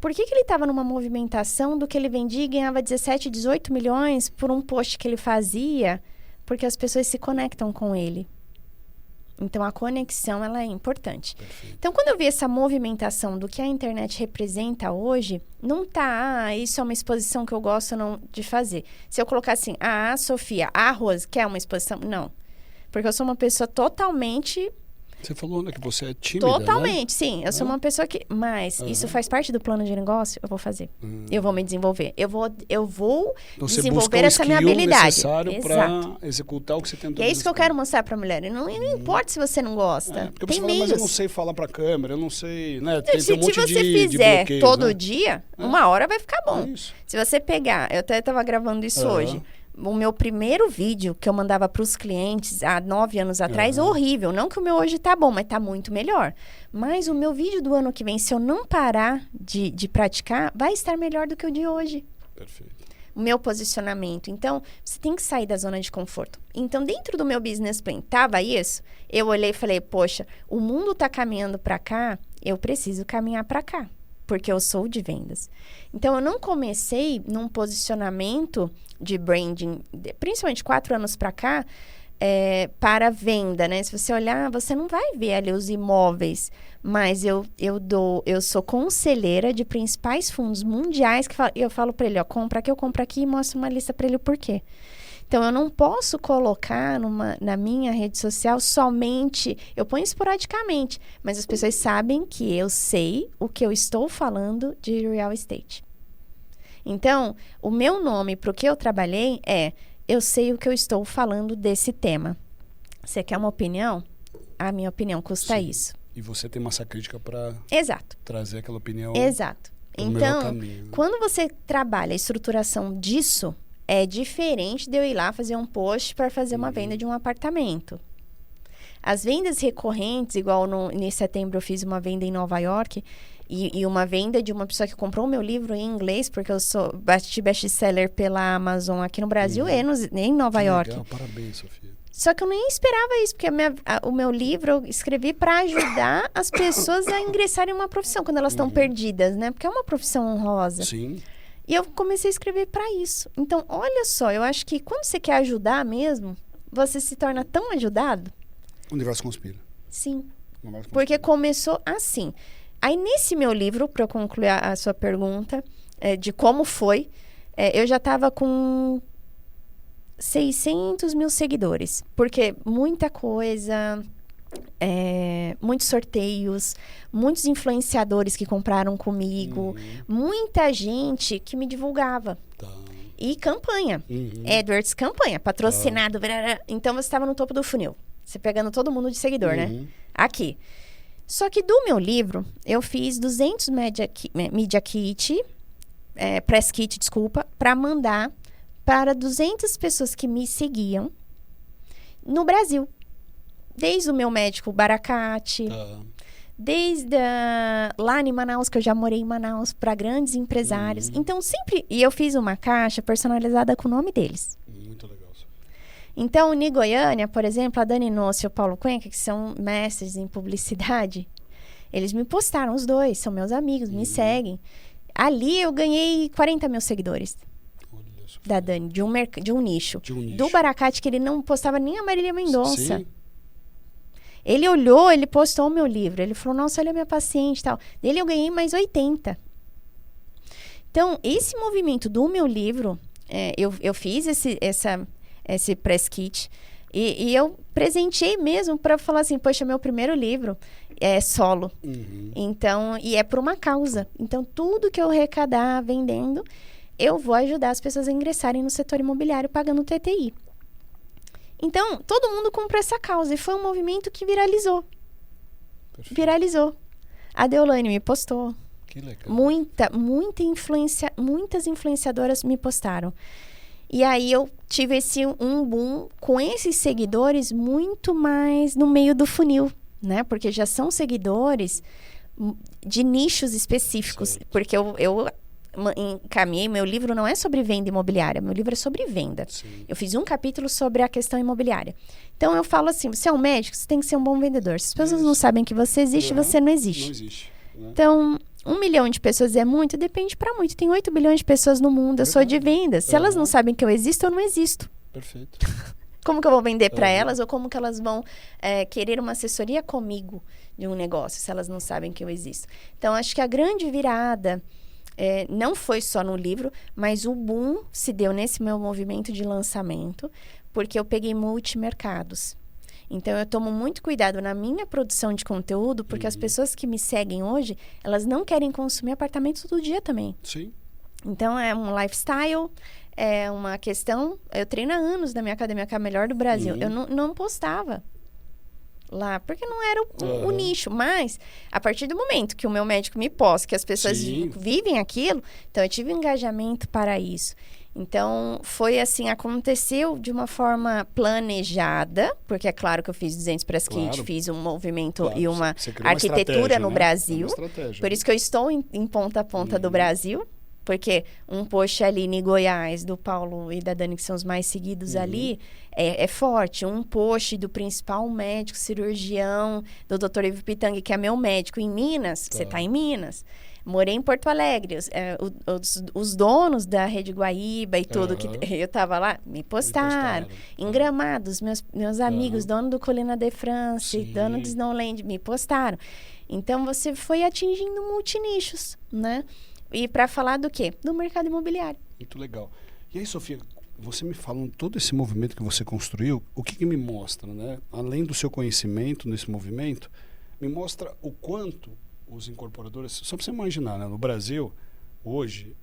Por que ele estava numa movimentação do que ele vendia e ganhava 17, 18 milhões por um post que ele fazia? Porque as pessoas se conectam com ele. Então, a conexão, ela é importante. Perfeito. Então, quando eu vi essa movimentação do que a internet representa hoje, não tá, isso é uma exposição que eu gosto não de fazer. Se eu colocar assim, Sofia, a Rose, quer uma exposição? Não. Porque eu sou uma pessoa totalmente... Você falou, né, que você é tímida, Totalmente, né? sim. Eu sou uma pessoa que... Mas isso faz parte do plano de negócio? Eu vou fazer. Eu vou me desenvolver. Eu vou então, desenvolver essa minha habilidade. Necessário para executar o que você tem. E é isso que eu quero mostrar para a mulher. Não importa se você não gosta. Porque tem você fala, mas eu não sei falar para a câmera, eu não sei... Né? Tem se um monte você de fizer bloqueios, todo né? dia, uma hora vai ficar bom. Isso. Se você pegar... Eu até estava gravando isso hoje. O meu primeiro vídeo que eu mandava para os clientes há 9 anos atrás, horrível. Não que o meu hoje tá bom, mas tá muito melhor. Mas o meu vídeo do ano que vem, se eu não parar de praticar, vai estar melhor do que o de hoje. Perfeito. O meu posicionamento. Então, você tem que sair da zona de conforto. Então, dentro do meu business plan, tava isso? Eu olhei e falei, poxa, o mundo tá caminhando para cá, eu preciso caminhar para cá. Porque eu sou de vendas. Então, eu não comecei num posicionamento de branding, principalmente 4 anos para cá, para venda, né? Se você olhar, você não vai ver ali os imóveis, mas eu sou conselheira de principais fundos mundiais que eu falo para ele, compra aqui e mostro uma lista para ele o porquê. Então, eu não posso colocar na minha rede social somente... Eu ponho esporadicamente, mas as pessoas sabem que eu sei o que eu estou falando de real estate. Então, o meu nome para o que eu trabalhei eu sei o que eu estou falando desse tema. Você quer uma opinião? A minha opinião custa isso. E você tem massa crítica para trazer aquela opinião. Exato. Então, quando você trabalha a estruturação disso... É diferente de eu ir lá fazer um post para fazer uma venda de um apartamento. As vendas recorrentes, igual em setembro eu fiz uma venda em Nova York, e uma venda de uma pessoa que comprou o meu livro em inglês, porque eu sou best-seller pela Amazon aqui no Brasil e em Nova York. Legal, parabéns, Sofia. Só que eu nem esperava isso, porque o meu livro eu escrevi para ajudar as pessoas a ingressarem em uma profissão quando elas estão perdidas, né? Porque é uma profissão honrosa. Sim. E eu comecei a escrever para isso. Então, olha só, eu acho que quando você quer ajudar mesmo, você se torna tão ajudado. O universo conspira. Sim. Porque começou assim. Aí, nesse meu livro, para eu concluir a sua pergunta, de como foi, eu já estava com 600 mil seguidores. Porque muita coisa, muitos sorteios, muitos influenciadores que compraram comigo, muita gente que me divulgava. Tá. E campanha. AdWords campanha, patrocinado. Então, você estava no topo do funil. Você pegando todo mundo de seguidor, né? Aqui. Só que do meu livro, eu fiz 200 Media Kit, Press Kit, desculpa, para mandar para 200 pessoas que me seguiam no Brasil. Desde o meu médico Baracate, desde lá em Manaus, que eu já morei em Manaus, para grandes empresários. Então, sempre... E eu fiz uma caixa personalizada com o nome deles. Muito legal. Então, em Goiânia, por exemplo, a Dani Noce e o Paulo Cuenca, que são mestres em publicidade, eles me postaram, os dois, são meus amigos, me seguem. Ali eu ganhei 40 mil seguidores. Da Dani, de um nicho. Do Baracate, que ele não postava nem a Marília Mendonça. Sim. Ele olhou, ele postou o meu livro. Ele falou, nossa, olha a minha paciente e tal. Dele eu ganhei mais 80. Então, esse movimento do meu livro, eu fiz esse press kit. E eu presenteei mesmo para falar assim, poxa, meu primeiro livro é solo. Então, e é por uma causa. Então, tudo que eu arrecadar vendendo, eu vou ajudar as pessoas a ingressarem no setor imobiliário pagando TTI. Então, todo mundo comprou essa causa. E foi um movimento que viralizou. Perfeito. Viralizou. A Deolane me postou. Que legal. Muitas influenciadoras me postaram. E aí eu tive um boom com esses seguidores muito mais no meio do funil, né? Porque já são seguidores de nichos específicos. Certo. Porque eu encaminhei, meu livro não é sobre venda imobiliária, meu livro é sobre venda. Sim. Eu fiz um capítulo sobre a questão imobiliária. Então eu falo assim, você é um médico, você tem que ser um bom vendedor. Se as pessoas não sabem que você existe, você não existe. Não existe. Né? Então... 1 milhão de pessoas é muito? Depende para muito. Tem 8 bilhões de pessoas no mundo. Eu sou de vendas. Se elas não sabem que eu existo, eu não existo. Perfeito. Como que eu vou vender para elas? Ou como que elas vão querer uma assessoria comigo de um negócio, se elas não sabem que eu existo? Então, acho que a grande virada não foi só no livro, mas o boom se deu nesse meu movimento de lançamento, porque eu peguei multimercados. Então, eu tomo muito cuidado na minha produção de conteúdo, porque as pessoas que me seguem hoje, elas não querem consumir apartamento todo dia também. Sim. Então, é um lifestyle, é uma questão... Eu treino há anos na minha academia, que é a melhor do Brasil. Eu não postava lá, porque não era o nicho. Mas, a partir do momento que o meu médico me posta, que as pessoas vivem aquilo, então eu tive engajamento para isso. Então, foi assim, aconteceu de uma forma planejada, porque é claro que eu fiz 200 Press Kit, fiz um movimento e uma arquitetura no Brasil. Por isso que eu estou em ponta a ponta do Brasil, porque um post ali em Goiás, do Paulo e da Dani, que são os mais seguidos ali, é forte. Um post do principal médico cirurgião, do Dr. Ivo Pitang, que é meu médico em Minas, você está em Minas. Morei em Porto Alegre. Os donos da Rede Guaíba e tudo, que eu tava lá, me postaram. Em Gramados, meus amigos, dono do Colina de France, dono do Snowland, me postaram. Então, você foi atingindo multinichos, né? E para falar do quê? Do mercado imobiliário. Muito legal. E aí, Sofia, você me falando todo esse movimento que você construiu, o que me mostra, né? Além do seu conhecimento nesse movimento, me mostra o quanto os incorporadores, só para você imaginar, né? No Brasil, hoje,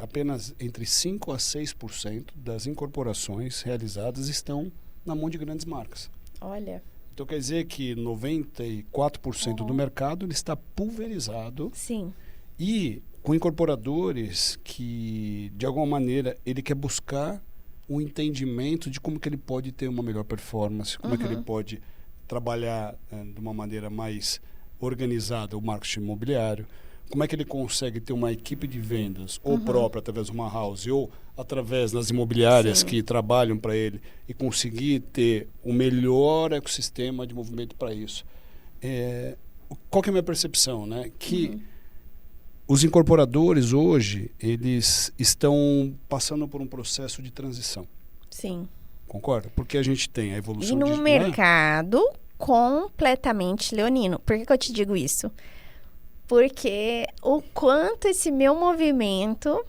apenas entre 5% a 6% das incorporações realizadas estão na mão de grandes marcas. Olha. Então, quer dizer que 94% do mercado ele está pulverizado. Sim. E com incorporadores que, de alguma maneira, ele quer buscar um entendimento de como que ele pode ter uma melhor performance, como é que ele pode trabalhar de uma maneira mais organizada o marketing imobiliário, como é que ele consegue ter uma equipe de vendas, ou própria, através de uma house, ou através das imobiliárias que trabalham para ele, e conseguir ter o melhor ecossistema de movimento para isso. Qual que é a minha percepção? Né? Que os incorporadores hoje, eles estão passando por um processo de transição. Sim. Concorda? Porque a gente tem a evolução... E num mercado completamente leonino. Por que eu te digo isso? Porque o quanto esse meu movimento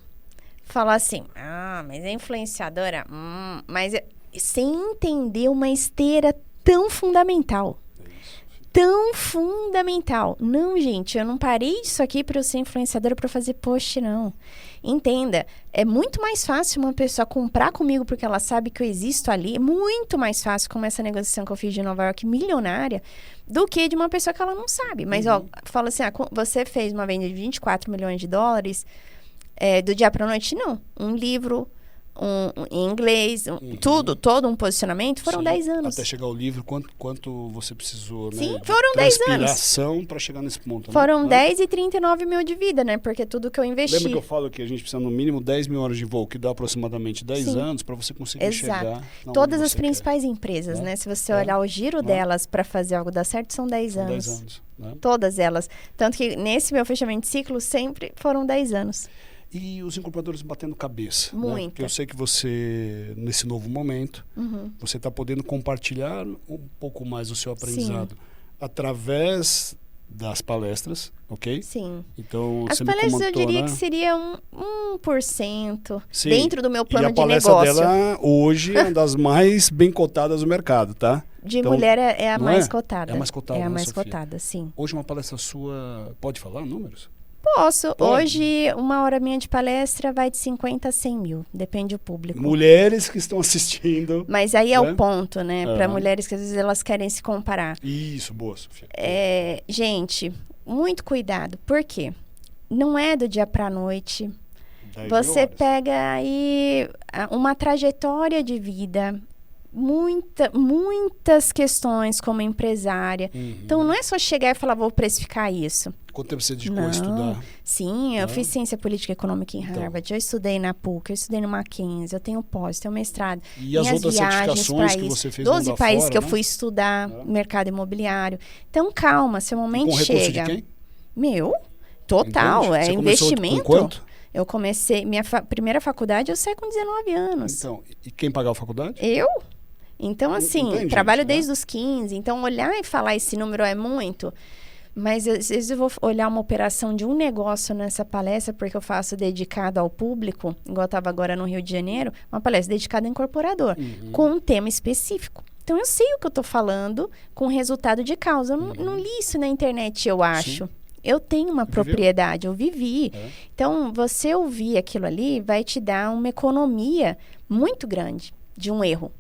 falou assim, mas é influenciadora, mas sem entender uma esteira tão fundamental. Tão fundamental. Não, gente, eu não parei isso aqui para eu ser influenciadora para fazer post, não. Entenda, é muito mais fácil uma pessoa comprar comigo porque ela sabe que eu existo ali, é muito mais fácil como essa negociação que eu fiz de Nova York, milionária, do que de uma pessoa que ela não sabe. Mas, ó, fala assim, você fez uma venda de 24 milhões de dólares do dia para a noite? Não. Um livro... em inglês, todo um posicionamento, foram 10 anos. Até chegar ao livro, quanto você precisou, Sim, né? Foram 10 anos. Transpiração para chegar nesse ponto. Foram 10 e 39 mil de vida, né? Porque tudo que eu investi. Lembra que eu falo que a gente precisa no mínimo 10 mil horas de voo, que dá aproximadamente 10 anos para você conseguir chegar. Todas as principais empresas, né? Se você olhar o giro delas para fazer algo dar certo, são 10 anos. 10 anos. Né? Todas elas. Tanto que nesse meu fechamento de ciclo sempre foram 10 anos. E os incorporadores batendo cabeça. Muito. Né? Porque eu sei que você, nesse novo momento, você está podendo compartilhar um pouco mais o seu aprendizado através das palestras, ok? Sim. Então, as você palestras me comentou, eu diria né? que seria 1% dentro do meu plano de negócio. negócio. E a palestra dela, hoje, é uma das mais bem cotadas do mercado, tá? De então, mulher é a mais cotada. É a mais cotada, É a né, mais Sofia? cotada, sim. Hoje uma palestra sua, pode falar números? Posso. Pode. Hoje, uma hora minha de palestra vai de 50 a 100 mil. Depende do público. Mulheres que estão assistindo. Mas aí é o ponto, né? Para Aham. mulheres que às vezes elas querem se comparar. Isso, boa, Sofia. Gente, muito cuidado. Por quê? Não é do dia para a noite. 10 Você horas. pega aí uma trajetória de vida, muitas questões como empresária. Então, não é só chegar e falar, vou precificar isso. Quanto tempo você dedicou Não. a estudar? Sim, eu fiz ciência política e econômica em Harvard, eu estudei na PUC, eu estudei no Mackenzie, eu tenho pós, tenho mestrado. E as Minhas outras viagens certificações pra que isso, você fez 12 mundo países afora, que eu né? fui estudar mercado imobiliário. Então, calma, seu momento Com recurso chega. de quem? Meu, total, Entende? Você começou investimento. com quanto? Eu comecei, minha primeira faculdade eu saí com 19 anos. Então, e quem pagava a faculdade? Eu? Então, assim, Entende, trabalho gente, né? desde os 15. Então, olhar e falar esse número é muito. Mas, às vezes, eu vou olhar uma operação de um negócio nessa palestra, porque eu faço dedicado ao público, igual eu estava agora no Rio de Janeiro, uma palestra dedicada ao incorporador, com um tema específico. Então, eu sei o que eu estou falando com resultado de causa. Eu não li isso na internet, eu acho. Sim. Eu tenho uma Viveu? propriedade, eu vivi. Então, você ouvir aquilo ali vai te dar uma economia muito grande de um erro,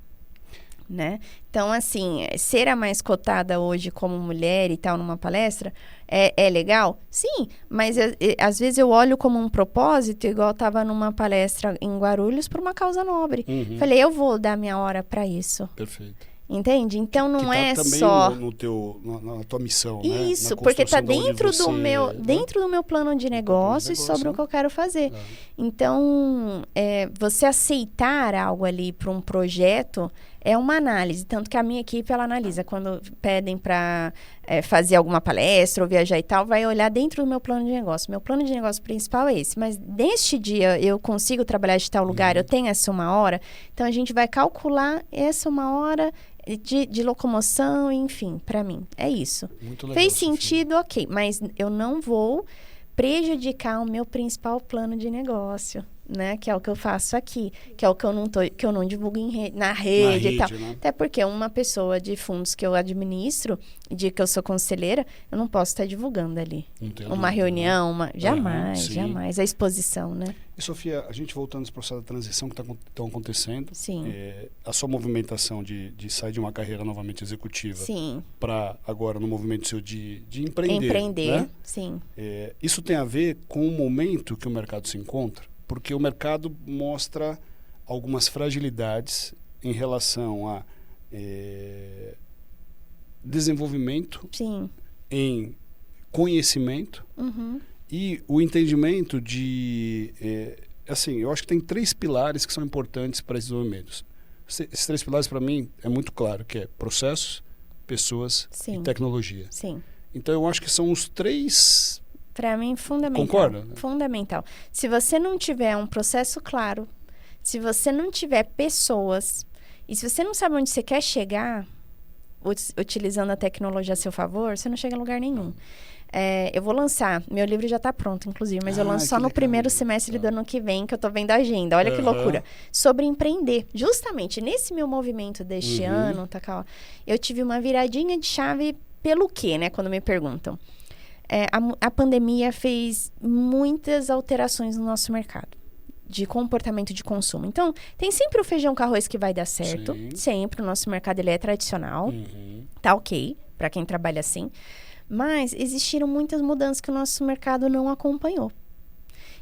né? Então, assim, ser a mais cotada hoje como mulher e tal numa palestra é legal? Sim, mas às vezes eu olho como um propósito, igual eu estava numa palestra em Guarulhos por uma causa nobre. Falei, eu vou dar minha hora para isso. Perfeito. Entende? Então não que tá é também só na tua missão, né? isso, Na porque está construção de onde dentro do você, meu né? dentro do meu plano de negócio e sobre o que eu quero fazer. Então, você aceitar algo ali para um projeto é uma análise, tanto que a minha equipe ela analisa quando pedem para fazer alguma palestra ou viajar e tal, vai olhar dentro do meu plano de negócio. Meu plano de negócio principal é esse, mas neste dia eu consigo trabalhar de tal lugar, eu tenho essa uma hora, então a gente vai calcular essa uma hora de locomoção, enfim, para mim, é isso. Muito legal, Fez Sofia. sentido, ok, mas eu não vou prejudicar o meu principal plano de negócio, né? Que é o que eu faço aqui, que é o que eu não divulgo na rede e tal. Né? Até porque uma pessoa de fundos que eu administro, de que eu sou conselheira, eu não posso estar divulgando ali. Não tem Uma dúvida, reunião, jamais, sim. jamais. A exposição, né? E, Sofia, a gente voltando nesse processo da transição que estão acontecendo, Sim. A sua movimentação de sair de uma carreira novamente executiva Sim. para agora no movimento seu de empreender. Empreender, né? sim. Isso tem a ver com o momento que o mercado se encontra, porque o mercado mostra algumas fragilidades em relação a desenvolvimento, Sim. em conhecimento e o entendimento de... assim, eu acho que tem 3 pilares que são importantes para esses desenvolvimentos. Esses 3 pilares, para mim, é muito claro, que é processos, pessoas e tecnologia. Sim. Então, eu acho que são os 3... Para mim, fundamental. Concorda? Fundamental. Se você não tiver um processo claro, se você não tiver pessoas, e se você não sabe onde você quer chegar, utilizando a tecnologia a seu favor, você não chega a lugar nenhum. Eu vou lançar, meu livro já está pronto, inclusive, mas eu lanço só no primeiro semestre do ano que vem, que eu estou vendo a agenda. Olha que loucura. Sobre empreender. Justamente nesse meu movimento deste ano, Takao, eu tive uma viradinha de chave pelo quê, né? Quando me perguntam. A pandemia fez muitas alterações no nosso mercado de comportamento de consumo. Então, tem sempre o feijão com arroz que vai dar certo. Sim. Sempre. O nosso mercado ele é tradicional. Tá ok, para quem trabalha assim. Mas existiram muitas mudanças que o nosso mercado não acompanhou.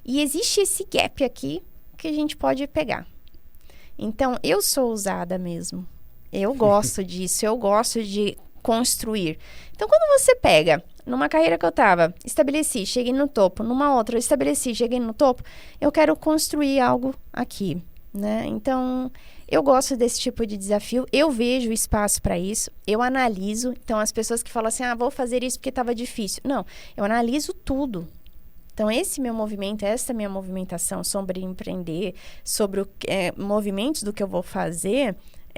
E existe esse gap aqui que a gente pode pegar. Então, eu sou ousada mesmo. Eu gosto disso. Eu gosto de construir. Então, quando você pega... Numa carreira que eu estava, estabeleci, cheguei no topo. Numa outra, eu estabeleci, cheguei no topo. Eu quero construir algo aqui, né? Então, eu gosto desse tipo de desafio. Eu vejo espaço para isso. Eu analiso. Então, as pessoas que falam assim, vou fazer isso porque estava difícil. Não, eu analiso tudo. Então, esse meu movimento, essa minha movimentação sobre empreender, sobre movimentos do que eu vou fazer...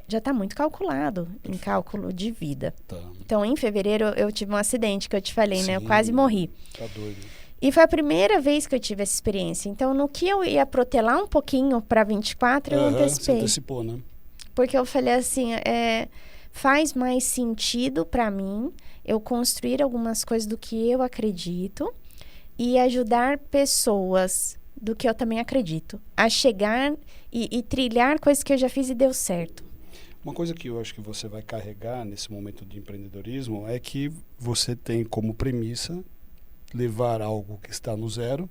já está muito calculado em cálculo de vida. Tá. Então, em fevereiro, eu tive um acidente que eu te falei, né? Eu quase morri. Tá doido. E foi a primeira vez que eu tive essa experiência. Então, no que eu ia protelar um pouquinho para 24, eu antecipei. Você antecipou, né? Porque eu falei assim, faz mais sentido para mim eu construir algumas coisas do que eu acredito e ajudar pessoas do que eu também acredito a chegar e trilhar coisas que eu já fiz e deu certo. Uma coisa que eu acho que você vai carregar nesse momento de empreendedorismo é que você tem como premissa levar algo que está no zero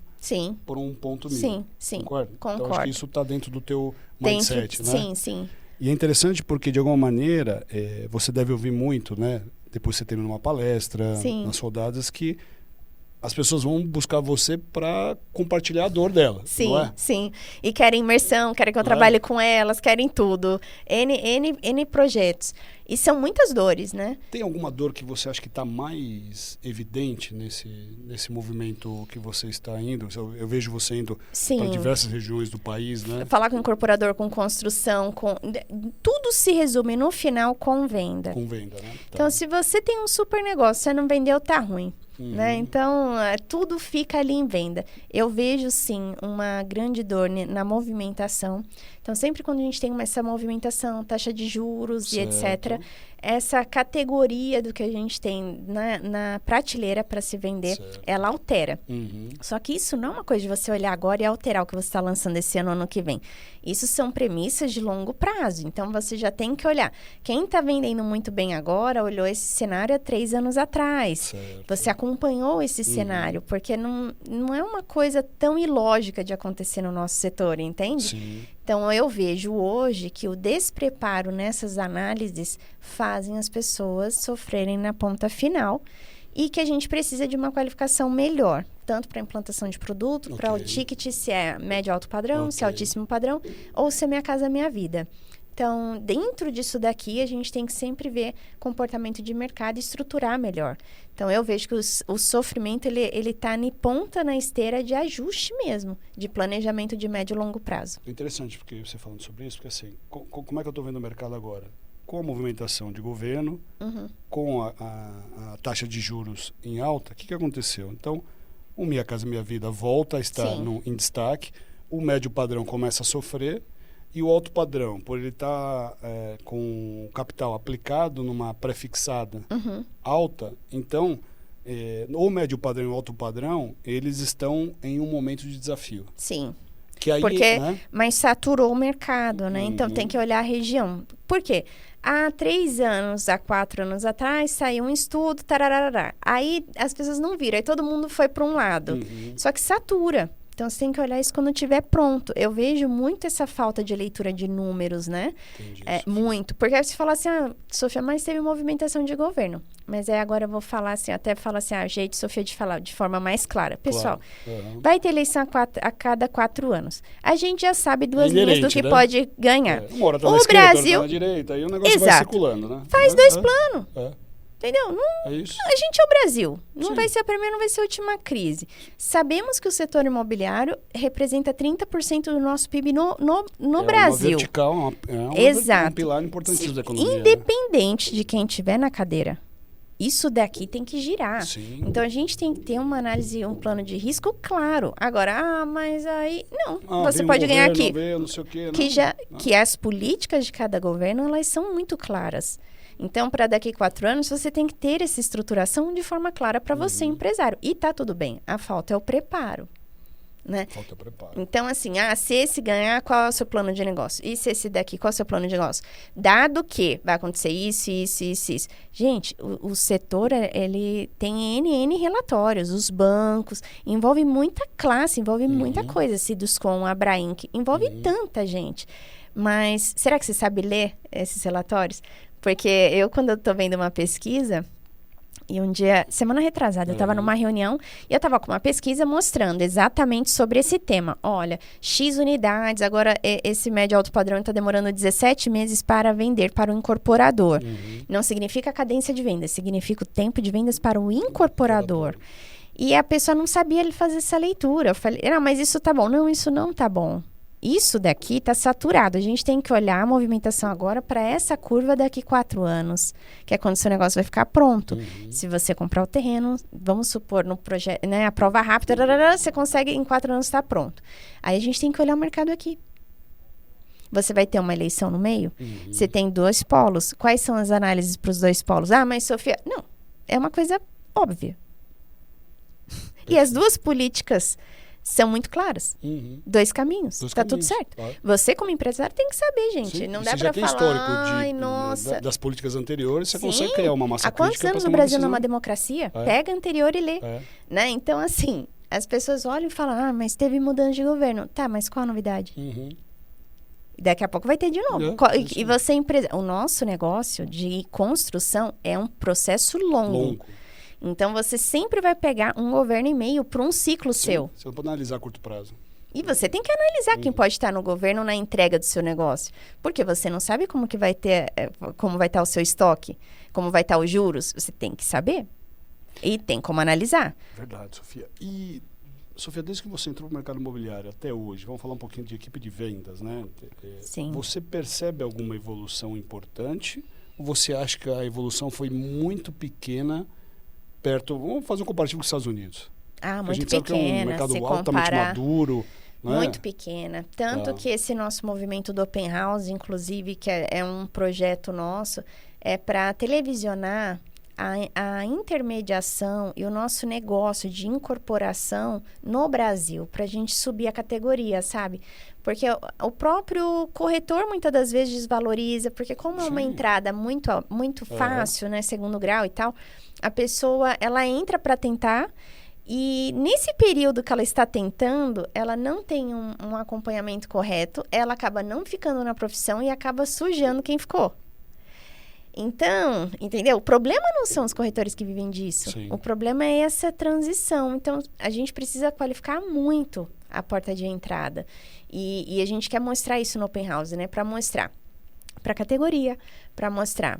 por um ponto mínimo. Sim. Concorda? Concordo. Então, acho que isso está dentro do teu mindset, né? Sim. E é interessante porque, de alguma maneira, você deve ouvir muito, né? Depois você termina uma palestra, nas soldadas, que as pessoas vão buscar você para compartilhar a dor dela, não é? Sim. E querem imersão, querem que eu trabalhe com elas, querem tudo. N projetos. E são muitas dores, né? Tem alguma dor que você acha que está mais evidente nesse movimento que você está indo? Eu vejo você indo para diversas regiões do país, né? Falar com o incorporador, com construção, tudo se resume no final com venda. Com venda, né? Tá. Então, se você tem um super negócio, você não vendeu, tá ruim. Né? Então, tudo fica ali em venda. Eu vejo, sim, uma grande dor na movimentação. Então, sempre quando a gente tem essa movimentação, taxa de juros e etc., essa categoria do que a gente tem na prateleira para se vender, ela altera. Só que isso não é uma coisa de você olhar agora e alterar o que você está lançando esse ano ou ano que vem. Isso são premissas de longo prazo. Então, você já tem que olhar. Quem está vendendo muito bem agora, olhou esse cenário há 3 anos atrás. Você acompanhou esse cenário, porque não é uma coisa tão ilógica de acontecer no nosso setor, entende? Sim. Então, eu vejo hoje que o despreparo nessas análises fazem as pessoas sofrerem na ponta final e que a gente precisa de uma qualificação melhor, tanto para implantação de produto, para o ticket, se é médio alto padrão, se é altíssimo padrão, ou se é Minha Casa Minha Vida. Então, dentro disso daqui, a gente tem que sempre ver comportamento de mercado e estruturar melhor. Então, eu vejo que o sofrimento, ele tá em ponta na esteira de ajuste mesmo, de planejamento de médio e longo prazo. É interessante porque você falando sobre isso, porque assim, como é que eu estou vendo o mercado agora? Com a movimentação de governo, com a taxa de juros em alta, o que aconteceu? Então, o Minha Casa Minha Vida volta a estar em destaque, o médio padrão começa a sofrer, e o alto padrão, por ele estar com o capital aplicado numa pré-fixada alta, então, o médio padrão e o alto padrão, eles estão em um momento de desafio. Sim. Que aí, porque, né? Mas saturou o mercado, né? Então, tem que olhar a região. Por quê? Há 3 anos, há 4 anos atrás, saiu um estudo, tararará. Aí, as pessoas não viram. Aí, todo mundo foi para um lado. Só que satura. Então, você tem que olhar isso quando estiver pronto. Eu vejo muito essa falta de leitura de números, né? Entendi. Muito. Porque aí você fala assim, Sofia, mas teve movimentação de governo. Mas aí agora eu vou falar assim, até falar assim, jeito, Sofia, de falar de forma mais clara. Pessoal, vai ter eleição a cada 4 anos. A gente já sabe 2 linhas do que pode ganhar. Uma hora tá o na esquerda, Brasil... outra tá na direita, aí o negócio vai circulando, né? Faz 2 planos. Entendeu? É isso. A gente é o Brasil. Não Sim. vai ser a primeira, não vai ser a última crise. Sabemos que o setor imobiliário representa 30% do nosso PIB no Brasil. Uma vertical, Exato. Um pilar importante da economia. Independente de quem estiver na cadeira, isso daqui tem que girar. Sim. Então, a gente tem que ter uma análise, um plano de risco claro. Agora, mas aí... Não, você pode ganhar aqui. Não sei o quê, que as políticas de cada governo, elas são muito claras. Então, para daqui 4 anos, você tem que ter essa estruturação de forma clara para você, empresário. E tá tudo bem. A falta é o preparo. Né? Falta preparo. Então, assim, se esse ganhar, qual é o seu plano de negócio? E se esse daqui, qual é o seu plano de negócio? Dado que vai acontecer isso. Gente, o setor, ele tem NN relatórios, os bancos, envolve muita classe, envolve muita coisa, Siduscom, Abrainc, envolve tanta gente. Mas, será que você sabe ler esses relatórios? Porque quando eu tô vendo uma pesquisa... E um dia, semana retrasada, eu estava numa reunião e eu estava com uma pesquisa mostrando exatamente sobre esse tema. Olha, X unidades, agora esse médio alto padrão está demorando 17 meses para vender para o incorporador. Não significa a cadência de vendas, significa o tempo de vendas para o incorporador. E a pessoa não sabia ele fazer essa leitura. Eu falei, mas isso tá bom. Não, isso não tá bom. Isso daqui está saturado. A gente tem que olhar a movimentação agora para essa curva daqui 4 anos, que é quando o seu negócio vai ficar pronto. Se você comprar o terreno, vamos supor, no projeto, né, a prova rápida, você consegue em 4 anos estar pronto. Aí a gente tem que olhar o mercado aqui. Você vai ter uma eleição no meio? Você tem 2 polos. Quais são as análises para os 2 polos? Mas Sofia... Não, é uma coisa óbvia. E as 2 políticas... são muito claras. 2 caminhos. Tá tudo certo. Claro. Você, como empresário, tem que saber, gente. Sim. Não dá pra falar... Você já tem histórico das políticas anteriores, você consegue criar uma massa crítica. Há quantos anos o Brasil não é uma democracia? Pega a anterior e lê. Né? Então, assim, as pessoas olham e falam, mas teve mudança de governo. Tá, mas qual a novidade? E daqui a pouco vai ter de novo. E você, o nosso negócio de construção é um processo longo. Então, você sempre vai pegar um governo e meio para um ciclo seu. Você não pode analisar a curto prazo. E você tem que analisar quem pode estar no governo na entrega do seu negócio. Porque você não sabe como vai estar o seu estoque, como vai estar os juros. Você tem que saber. E tem como analisar. Verdade, Sofia. E, Sofia, desde que você entrou no mercado imobiliário até hoje, vamos falar um pouquinho de equipe de vendas, né? Sim. Você percebe alguma evolução importante? Ou você acha que a evolução foi muito pequena vamos fazer um comparativo com os Estados Unidos. Muito a gente pequena, sabe que é um mercado altamente maduro. Muito pequena. Tanto que esse nosso movimento do Open House, inclusive, que é um projeto nosso, é para televisionar a intermediação e o nosso negócio de incorporação no Brasil, para a gente subir a categoria, sabe? Porque o próprio corretor muitas das vezes desvaloriza, porque como é uma entrada muito fácil, né, segundo grau e tal, a pessoa, ela entra para tentar e nesse período que ela está tentando, ela não tem um acompanhamento correto, ela acaba não ficando na profissão e acaba sujando quem ficou. Então, entendeu? O problema não são os corretores que vivem disso. Sim. O problema é essa transição. Então, a gente precisa qualificar muito a porta de entrada. E a gente quer mostrar isso no Open House, né? Para mostrar para a categoria, para mostrar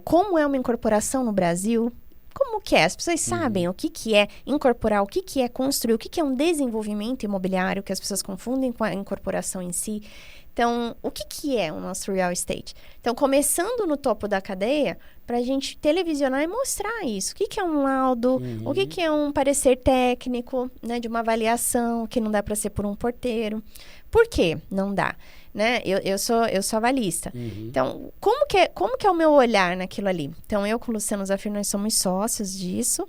como é uma incorporação no Brasil, como que é. As pessoas sabem o que é incorporar, o que é construir, o que é um desenvolvimento imobiliário, que as pessoas confundem com a incorporação em si. Então, o que é o nosso real estate? Então, começando no topo da cadeia, para a gente televisionar e mostrar isso. O que é um laudo, o que é um parecer técnico, né, de uma avaliação, que não dá para ser por um porteiro. Por quê? Não dá. Né? Eu sou avalista. Então, como que é o meu olhar naquilo ali? Então, eu com o Luciano Zafir, nós somos sócios disso.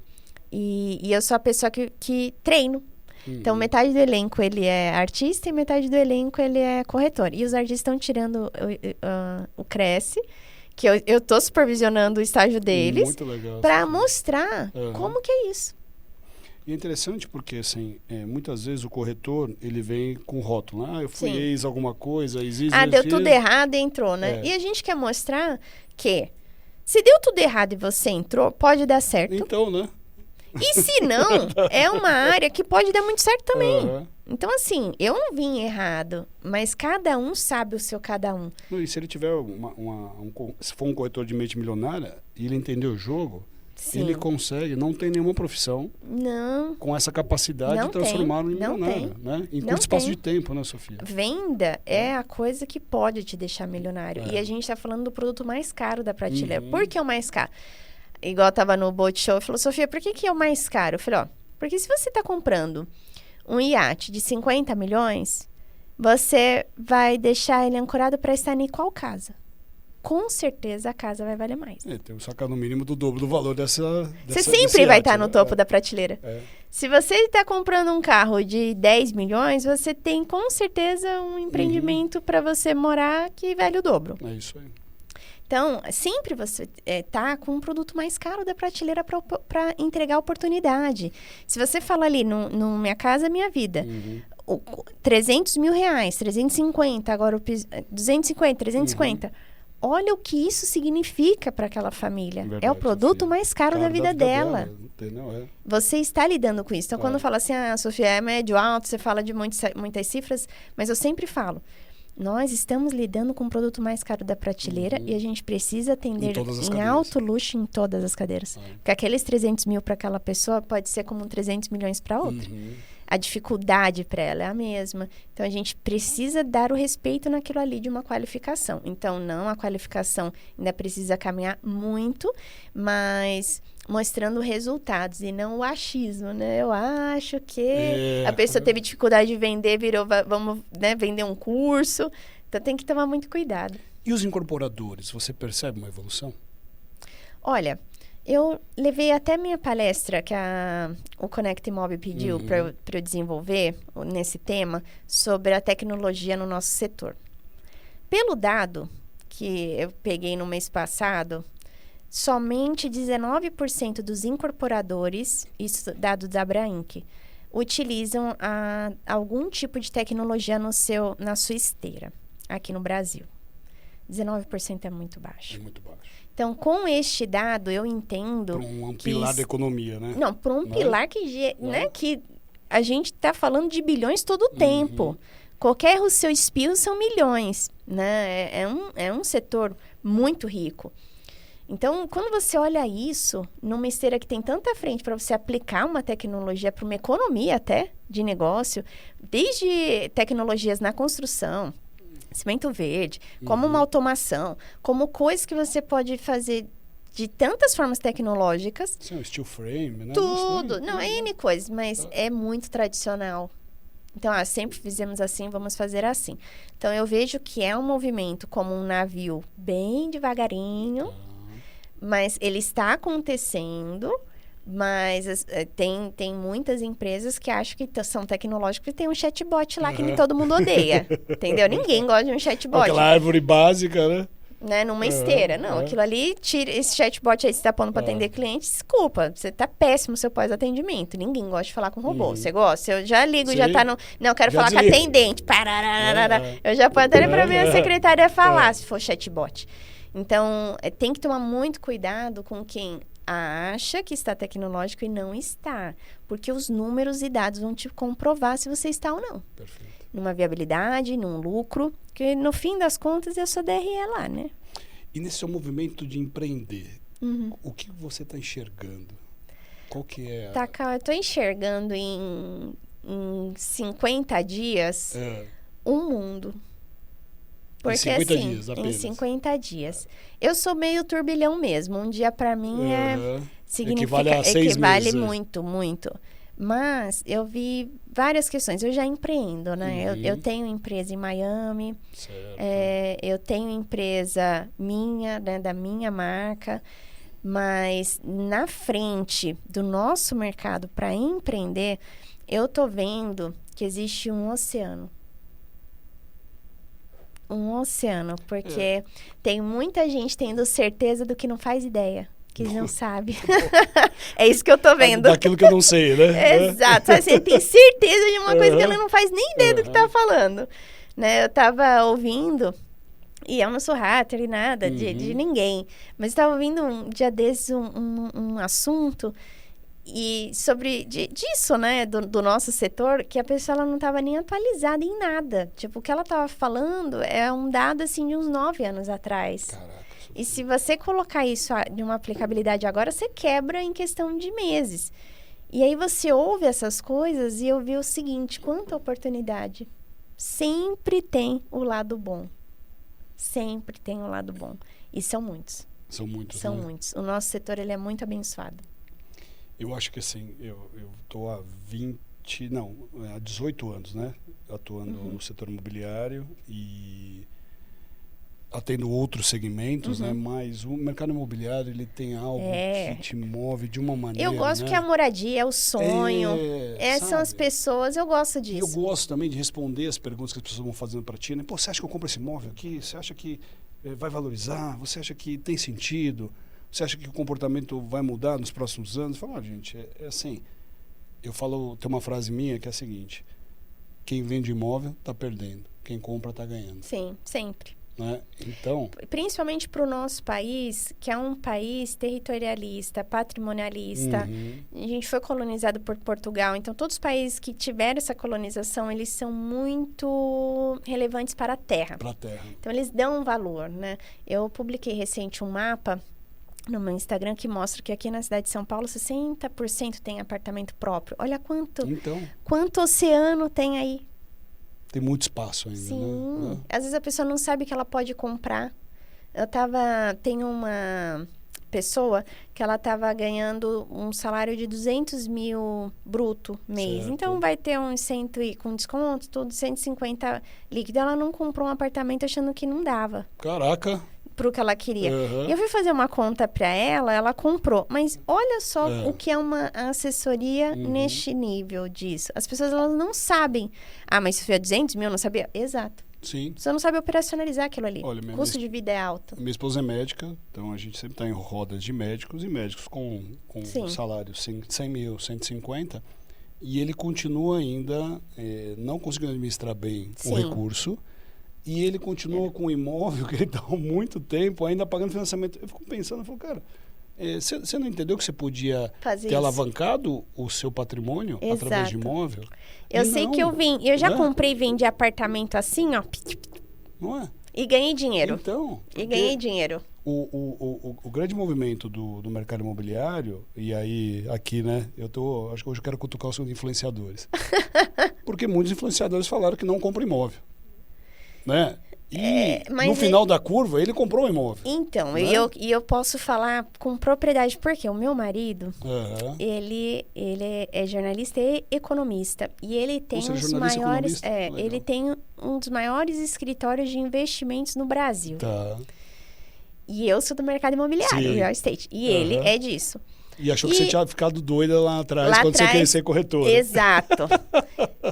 E eu sou a pessoa que treino. Então, metade do elenco, ele é artista e metade do elenco, ele é corretor. E os artistas estão tirando o Cresce, que eu estou supervisionando o estágio deles, para mostrar como que é isso. E é interessante porque, assim, muitas vezes o corretor, ele vem com rótulo. Eu fui Sim. ex alguma coisa, existe. Deu tudo errado e entrou, né? E a gente quer mostrar que se deu tudo errado e você entrou, pode dar certo. Então, né? E se não, é uma área que pode dar muito certo também. Uhum. Então, assim, eu não vim errado, mas cada um sabe o seu cada um. E se ele tiver se for um corretor de mente milionária e ele entender o jogo, Sim. ele consegue, não tem nenhuma profissão com essa capacidade de transformá-lo em milionário, né? Em curto espaço de tempo, né, Sofia? Venda é a coisa que pode te deixar milionário. E a gente está falando do produto mais caro da prateleira. Por que é o mais caro? Igual eu tava no Boat Show, falou, Sofia, por que é o mais caro? Eu falei, porque se você está comprando um iate de 50 milhões, você vai deixar ele ancorado para estar em qual casa? Com certeza a casa vai valer mais. Tem um sacar no mínimo do dobro do valor dessa Você sempre vai estar no topo da prateleira. Se você está comprando um carro de 10 milhões, você tem com certeza um empreendimento para você morar que vale o dobro. É isso aí. Então, sempre você tá com um produto mais caro da prateleira para entregar oportunidade. Se você fala ali no Minha Casa Minha Vida, 300 mil reais, 350, agora 250, 350. Olha o que isso significa para aquela família. Verdade, é o produto mais caro da vida dela. Você está lidando com isso. Então, quando fala assim, Sofia, é médio, alto, você fala de muitas cifras, mas eu sempre falo, nós estamos lidando com o produto mais caro da prateleira e a gente precisa atender em alto luxo em todas as cadeiras. Porque aqueles 300 mil para aquela pessoa pode ser como 300 milhões para outra. A dificuldade para ela é a mesma. Então, a gente precisa dar o respeito naquilo ali de uma qualificação. Então, não, a qualificação ainda precisa caminhar muito, mas mostrando resultados e não o achismo, né? Eu acho que a pessoa teve dificuldade de vender, vamos vender um curso. Então, tem que tomar muito cuidado. E os incorporadores, você percebe uma evolução? Olha, eu levei até minha palestra que o Conect Mob pediu para eu desenvolver nesse tema sobre a tecnologia no nosso setor. Pelo dado que eu peguei no mês passado, somente 19% dos incorporadores, isso dado da Abrainc, utilizam algum tipo de tecnologia na sua esteira, aqui no Brasil. 19% é muito baixo. É muito baixo. Então, com este dado, eu entendo... Para um pilar da economia, né? Não, para um pilar que a gente está falando de bilhões todo o tempo. Qualquer erro seu espirro são milhões, né? É um setor muito rico. Então, quando você olha isso, numa esteira que tem tanta frente para você aplicar uma tecnologia para uma economia até de negócio, desde tecnologias na construção, cimento verde, como uma automação, como coisas que você pode fazer de tantas formas tecnológicas. Sim, steel frame, né? Tudo. Não, é N coisas, mas é muito tradicional. Então, sempre fizemos assim, vamos fazer assim. Então, eu vejo que é um movimento como um navio bem devagarinho, mas ele está acontecendo. Mas tem muitas empresas que acham que são tecnológicas e tem um chatbot lá que todo mundo odeia. Entendeu? Ninguém gosta de um chatbot. Aquela árvore básica, né? Numa esteira. Não, aquilo ali, esse chatbot aí que você está pondo para atender cliente, desculpa, você tá péssimo o seu pós-atendimento. Ninguém gosta de falar com robô. Você gosta? Eu já ligo, já tá no... Não, eu quero falar com a atendente. Eu já ponho até para minha secretária falar, se for chatbot. Então, tem que tomar muito cuidado com quem acha que está tecnológico e não está. Porque os números e dados vão te comprovar se você está ou não. Perfeito. Numa viabilidade, num lucro, que no fim das contas eu sou DRE lá, né? E nesse seu movimento de empreender, o que você está enxergando? Qual que é eu estou enxergando em 50 dias um mundo. Porque, em 50 dias apenas. Em 50 dias. Eu sou meio turbilhão mesmo. Um dia para mim equivale muito, muito. Mas eu vi várias questões. Eu já empreendo, né? Eu tenho empresa em Miami. Eu tenho empresa minha, né, da minha marca. Mas na frente do nosso mercado para empreender, eu tô vendo que existe um oceano. Porque tem muita gente tendo certeza do que não faz ideia. Que eles não sabem. É isso que eu tô vendo. Daquilo que eu não sei, né? Exato. Assim, tem certeza de uma coisa que ela não faz nem ideia do que tá falando. Né? Eu tava ouvindo, e eu não sou hater e nada de ninguém, mas estava ouvindo um dia desses um assunto e sobre disso, né, do nosso setor, que a pessoa ela não estava nem atualizada em nada. Tipo, o que ela estava falando é um dado, assim, de uns 9 anos atrás. Caraca. E se você colocar isso de uma aplicabilidade agora, você quebra em questão de meses. E aí você ouve essas coisas e eu vi o seguinte, quanta oportunidade. Sempre tem o lado bom. Sempre tem o lado bom. E são muitos. São muitos, São né? muitos. O nosso setor, ele é muito abençoado. Eu acho que assim, eu tô há 18 anos, né? Atuando no setor imobiliário e atendo outros segmentos, né? Mas o mercado imobiliário, ele tem algo que te move de uma maneira, eu gosto, né? que é a moradia, é o sonho. Essas são as pessoas, eu gosto disso. E eu gosto também de responder as perguntas que as pessoas vão fazendo para ti, né? Pô, você acha que eu compro esse imóvel aqui? Você acha que vai valorizar? Você acha que tem sentido? Você acha que o comportamento vai mudar nos próximos anos? Fala, gente, é assim, eu falo, tem uma frase minha que é a seguinte: quem vende imóvel está perdendo, quem compra está ganhando. Sim, sempre. Né? Então, principalmente para o nosso país, que é um país territorialista, patrimonialista. A gente foi colonizado por Portugal, então todos os países que tiveram essa colonização, eles são muito relevantes para a terra. para a terra. Então eles dão um valor, né? Eu publiquei recente um mapa no meu Instagram que mostra que aqui na cidade de São Paulo 60% tem apartamento próprio. Olha quanto oceano tem aí. Tem muito espaço ainda, Sim. né? Às vezes a pessoa não sabe que ela pode comprar. Tem uma pessoa que ela estava ganhando um salário de 200 mil bruto mês. Certo. Então vai ter uns 100 com desconto, tudo 150 líquido. Ela não comprou um apartamento achando que não dava. Caraca! Pro que ela queria. Eu fui fazer uma conta para ela comprou. Mas olha só o que é uma assessoria neste nível disso. As pessoas, elas não sabem. Ah, mas se foi 200 mil, eu não sabia? Exato. Sim. Você não sabe operacionalizar aquilo ali. Olha, o custo de vida é alto. Minha esposa é médica, então a gente sempre está em rodas de médicos, e médicos com salário 100 mil, 150, e ele continua ainda não conseguindo administrar bem o recurso. E ele continua com o imóvel que ele está há muito tempo ainda pagando financiamento. Eu fico pensando, eu falo, cara, você não entendeu que você podia ter alavancado o seu patrimônio através de imóvel? Eu sei que eu já comprei e vendi apartamento assim, ó. Não é? E ganhei dinheiro. Então. E ganhei dinheiro. O grande movimento do mercado imobiliário, e aí aqui, né, acho que hoje eu quero cutucar os seus influenciadores. Porque muitos influenciadores falaram que não compram imóvel. Né? E no final da curva, ele comprou um imóvel. Então, né? eu posso falar com propriedade, porque o meu marido, ele é jornalista e economista. E ele tem ele tem um dos maiores escritórios de investimentos no Brasil. Tá. E eu sou do mercado imobiliário, real estate. E ele é disso. E achou que você tinha ficado doida lá atrás quando você queria ser corretora. Exato.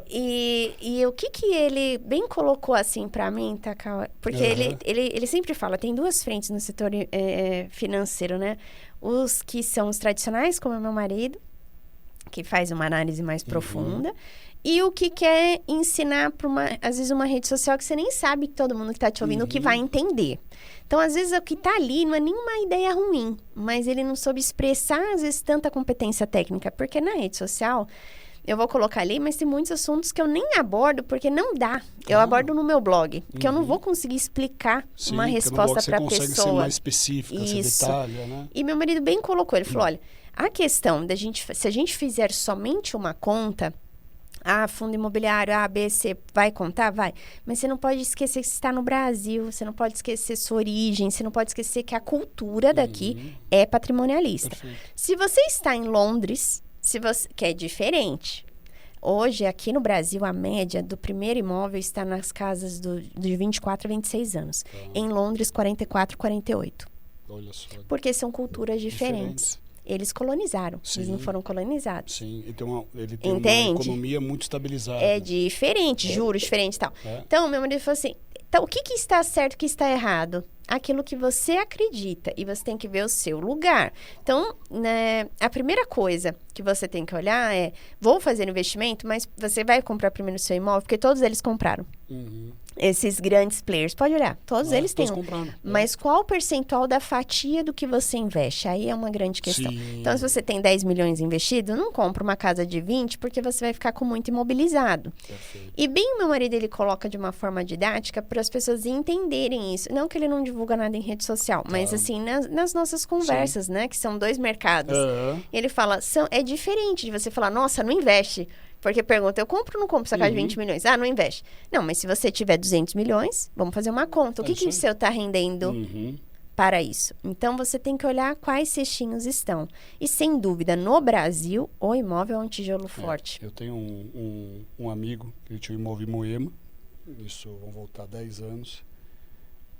E o que ele bem colocou assim pra mim, Takao? Porque ele sempre fala, tem duas frentes no setor financeiro, né? Os que são os tradicionais, como é meu marido, que faz uma análise mais profunda. E o que quer ensinar para às vezes, uma rede social que você nem sabe que todo mundo que está te ouvindo que vai entender. Então, às vezes, o que está ali não é nenhuma ideia ruim, mas ele não soube expressar, às vezes, tanta competência técnica. Porque na rede social, eu vou colocar ali, mas tem muitos assuntos que eu nem abordo, porque não dá. Eu abordo no meu blog, porque eu não vou conseguir explicar uma resposta para a pessoa. Você consegue ser mais específica, você detalha, né? E meu marido bem colocou, ele falou, olha, a questão se a gente fizer somente uma conta... fundo imobiliário, A, B, C, vai contar? Vai. Mas você não pode esquecer que você está no Brasil, você não pode esquecer sua origem, você não pode esquecer que a cultura daqui é patrimonialista. Perfeito. Se você está em Londres, que é diferente. Hoje, aqui no Brasil, a média do primeiro imóvel está nas casas de 24 a 26 anos. Em Londres, 44, 48. Olha só. Porque são culturas diferentes. Eles colonizaram, eles não foram colonizados. Sim, ele tem uma economia muito estabilizada. É diferente, juros diferentes e tal. Então, meu marido falou assim, então, o que está certo e o que está errado? aquilo que você acredita e você tem que ver o seu lugar. Então, né, a primeira coisa que você tem que olhar é, vou fazer investimento, mas você vai comprar primeiro o seu imóvel, porque todos eles compraram. Esses grandes players, pode olhar, todos eles têm. Mas qual o percentual da fatia do que você investe? Aí é uma grande questão. Sim. Então, se você tem 10 milhões investido, não compra uma casa de 20, porque você vai ficar com muito imobilizado. Perfeito. E bem, meu marido, ele coloca de uma forma didática para as pessoas entenderem isso. Não que ele não divulga nada em rede social, mas assim, nas nossas conversas, né? Que são 2 mercados. Ele fala, é diferente de você falar, nossa, não investe. Porque pergunta, eu compro ou não compro essa casa de 20 milhões? Ah, não investe. Não, mas se você tiver 200 milhões, vamos fazer uma conta. O que o seu está rendendo para isso? Então, você tem que olhar quais cestinhos estão. E, sem dúvida, no Brasil, o imóvel é um tijolo forte. Eu tenho um amigo, que ele tinha um imóvel em Moema. Isso, vão voltar 10 anos.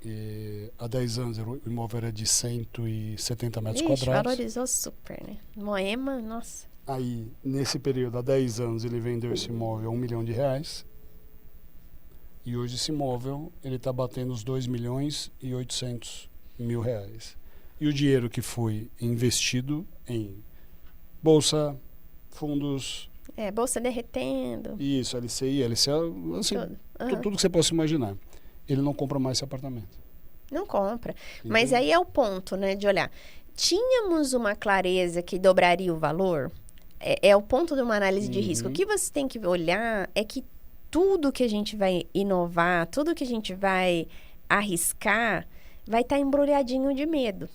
E há 10 anos o imóvel era de 170 metros quadrados. Valorizou super, né? Moema, nossa. Aí, nesse período, há 10 anos, ele vendeu esse imóvel a R$1 milhão. E hoje esse imóvel, ele está batendo os R$2.800.000. E o dinheiro que foi investido em bolsa, fundos... bolsa derretendo. Isso, LCI, LCA, assim, tudo que você possa imaginar. Ele não compra mais esse apartamento. Não compra. Mas aí é o ponto, né, de olhar. Tínhamos uma clareza que dobraria o valor? É o ponto de uma análise de risco. O que você tem que olhar é que tudo que a gente vai inovar, tudo que a gente vai arriscar, vai estar embrulhadinho de medo.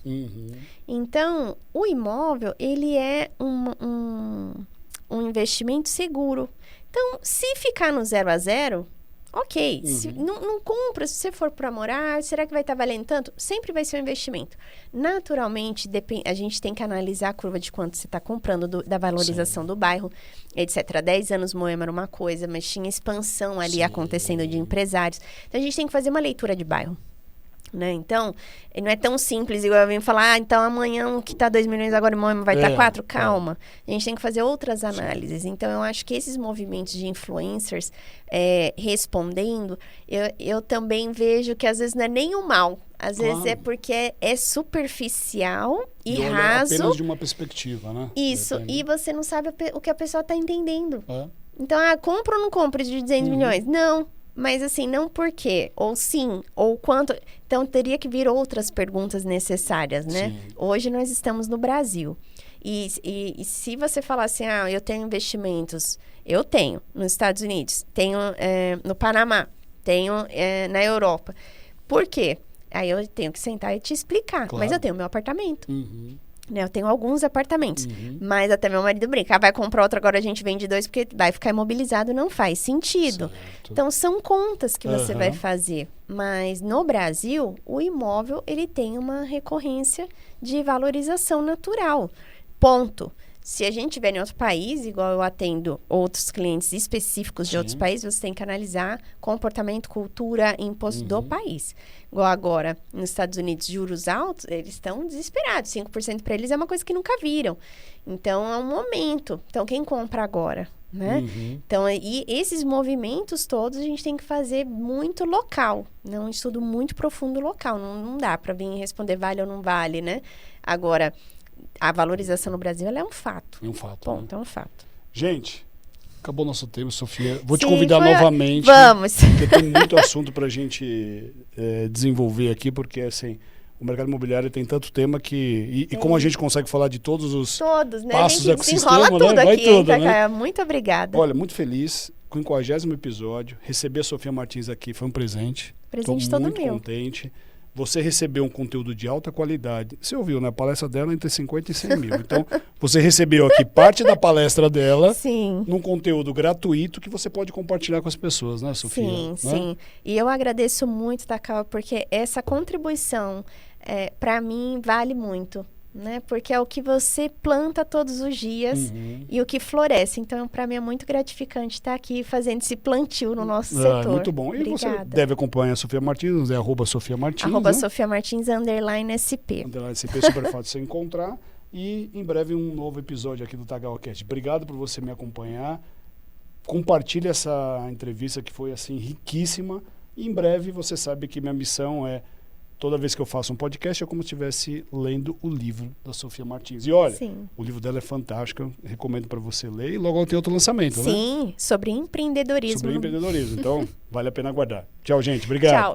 Então, o imóvel, ele é um investimento seguro. Então, se ficar no 0 a 0, ok. Não compra. Se você for para morar, será que vai estar valendo tanto? Sempre vai ser um investimento. Naturalmente, a gente tem que analisar a curva de quanto você está comprando, da valorização do bairro, etc. Há 10 anos Moema era uma coisa, mas tinha expansão ali acontecendo de empresários. Então, a gente tem que fazer uma leitura de bairro. Né? Então, não é tão simples igual eu vim falar, então amanhã o que está 2 milhões agora em Moema vai estar 4? Calma. A gente tem que fazer outras análises. Então, eu acho que esses movimentos de influencers respondendo, eu também vejo que às vezes não é nem o mal. Às vezes é porque é superficial e raso. Apenas de uma perspectiva, né? Isso. E você não sabe o que a pessoa está entendendo. Então, compra ou não compra de 200 milhões? Não. Mas assim, não por quê, ou sim, ou quanto. Então, teria que vir outras perguntas necessárias, né? Sim. Hoje nós estamos no Brasil. E se você falar assim, eu tenho investimentos, eu tenho nos Estados Unidos, tenho no Panamá, tenho na Europa. Por quê? Aí eu tenho que sentar e te explicar. Claro. Mas eu tenho meu apartamento. Né, eu tenho alguns apartamentos, mas até meu marido brinca, vai comprar outro, agora a gente vende 2 porque vai ficar imobilizado, não faz sentido. Certo. Então, são contas que você vai fazer. Mas no Brasil, o imóvel, ele tem uma recorrência de valorização natural. Ponto. Se a gente estiver em outro país, igual eu atendo outros clientes específicos de outros países, você tem que analisar comportamento, cultura, imposto do país. Igual agora, nos Estados Unidos, juros altos, eles estão desesperados. 5% para eles é uma coisa que nunca viram. Então, é um momento. Então, quem compra agora? Né? Então, e esses movimentos todos a gente tem que fazer muito local. Né? Um estudo muito profundo local. Não dá para vir responder vale ou não vale, né? Agora... A valorização no Brasil ela é um fato. É um fato. Ponto, é um fato. Gente, acabou nosso tempo, Sofia. Vou te convidar novamente. Vamos. Porque tem muito assunto para a gente desenvolver aqui, porque assim, o mercado imobiliário tem tanto tema que... E como a gente consegue falar de todos os né? passos do ecossistema, enrola tudo né? Vai aqui, tudo, hein, né? Muito obrigada. Olha, muito feliz com o 50º episódio. Receber a Sofia Martins aqui foi um presente. Presente todo meu. Estou muito contente. Você recebeu um conteúdo de alta qualidade. Você ouviu, né? A palestra dela entre 50 e 100 mil. Então, você recebeu aqui parte da palestra dela num conteúdo gratuito que você pode compartilhar com as pessoas, né, Sofia? Sim. E eu agradeço muito, Takao, porque essa contribuição, para mim, vale muito. Né? Porque é o que você planta todos os dias e o que floresce. Então, para mim é muito gratificante estar aqui fazendo esse plantio no nosso setor. Muito bom. E você deve acompanhar a Sofia Martins, é @Sofia Martins. Sofia Martins _SP. _SP, super fácil de você encontrar. E em breve um novo episódio aqui do TagaoCast. Obrigado por você me acompanhar. Compartilhe essa entrevista que foi assim riquíssima. E em breve você sabe que minha missão é toda vez que eu faço um podcast é como se estivesse lendo o livro da Sofia Martins. E olha, Sim. o livro dela é fantástico, eu recomendo para você ler. E logo tem outro lançamento, né? Sim, sobre empreendedorismo. Sobre empreendedorismo. Então, vale a pena aguardar. Tchau, gente. Obrigado. Tchau.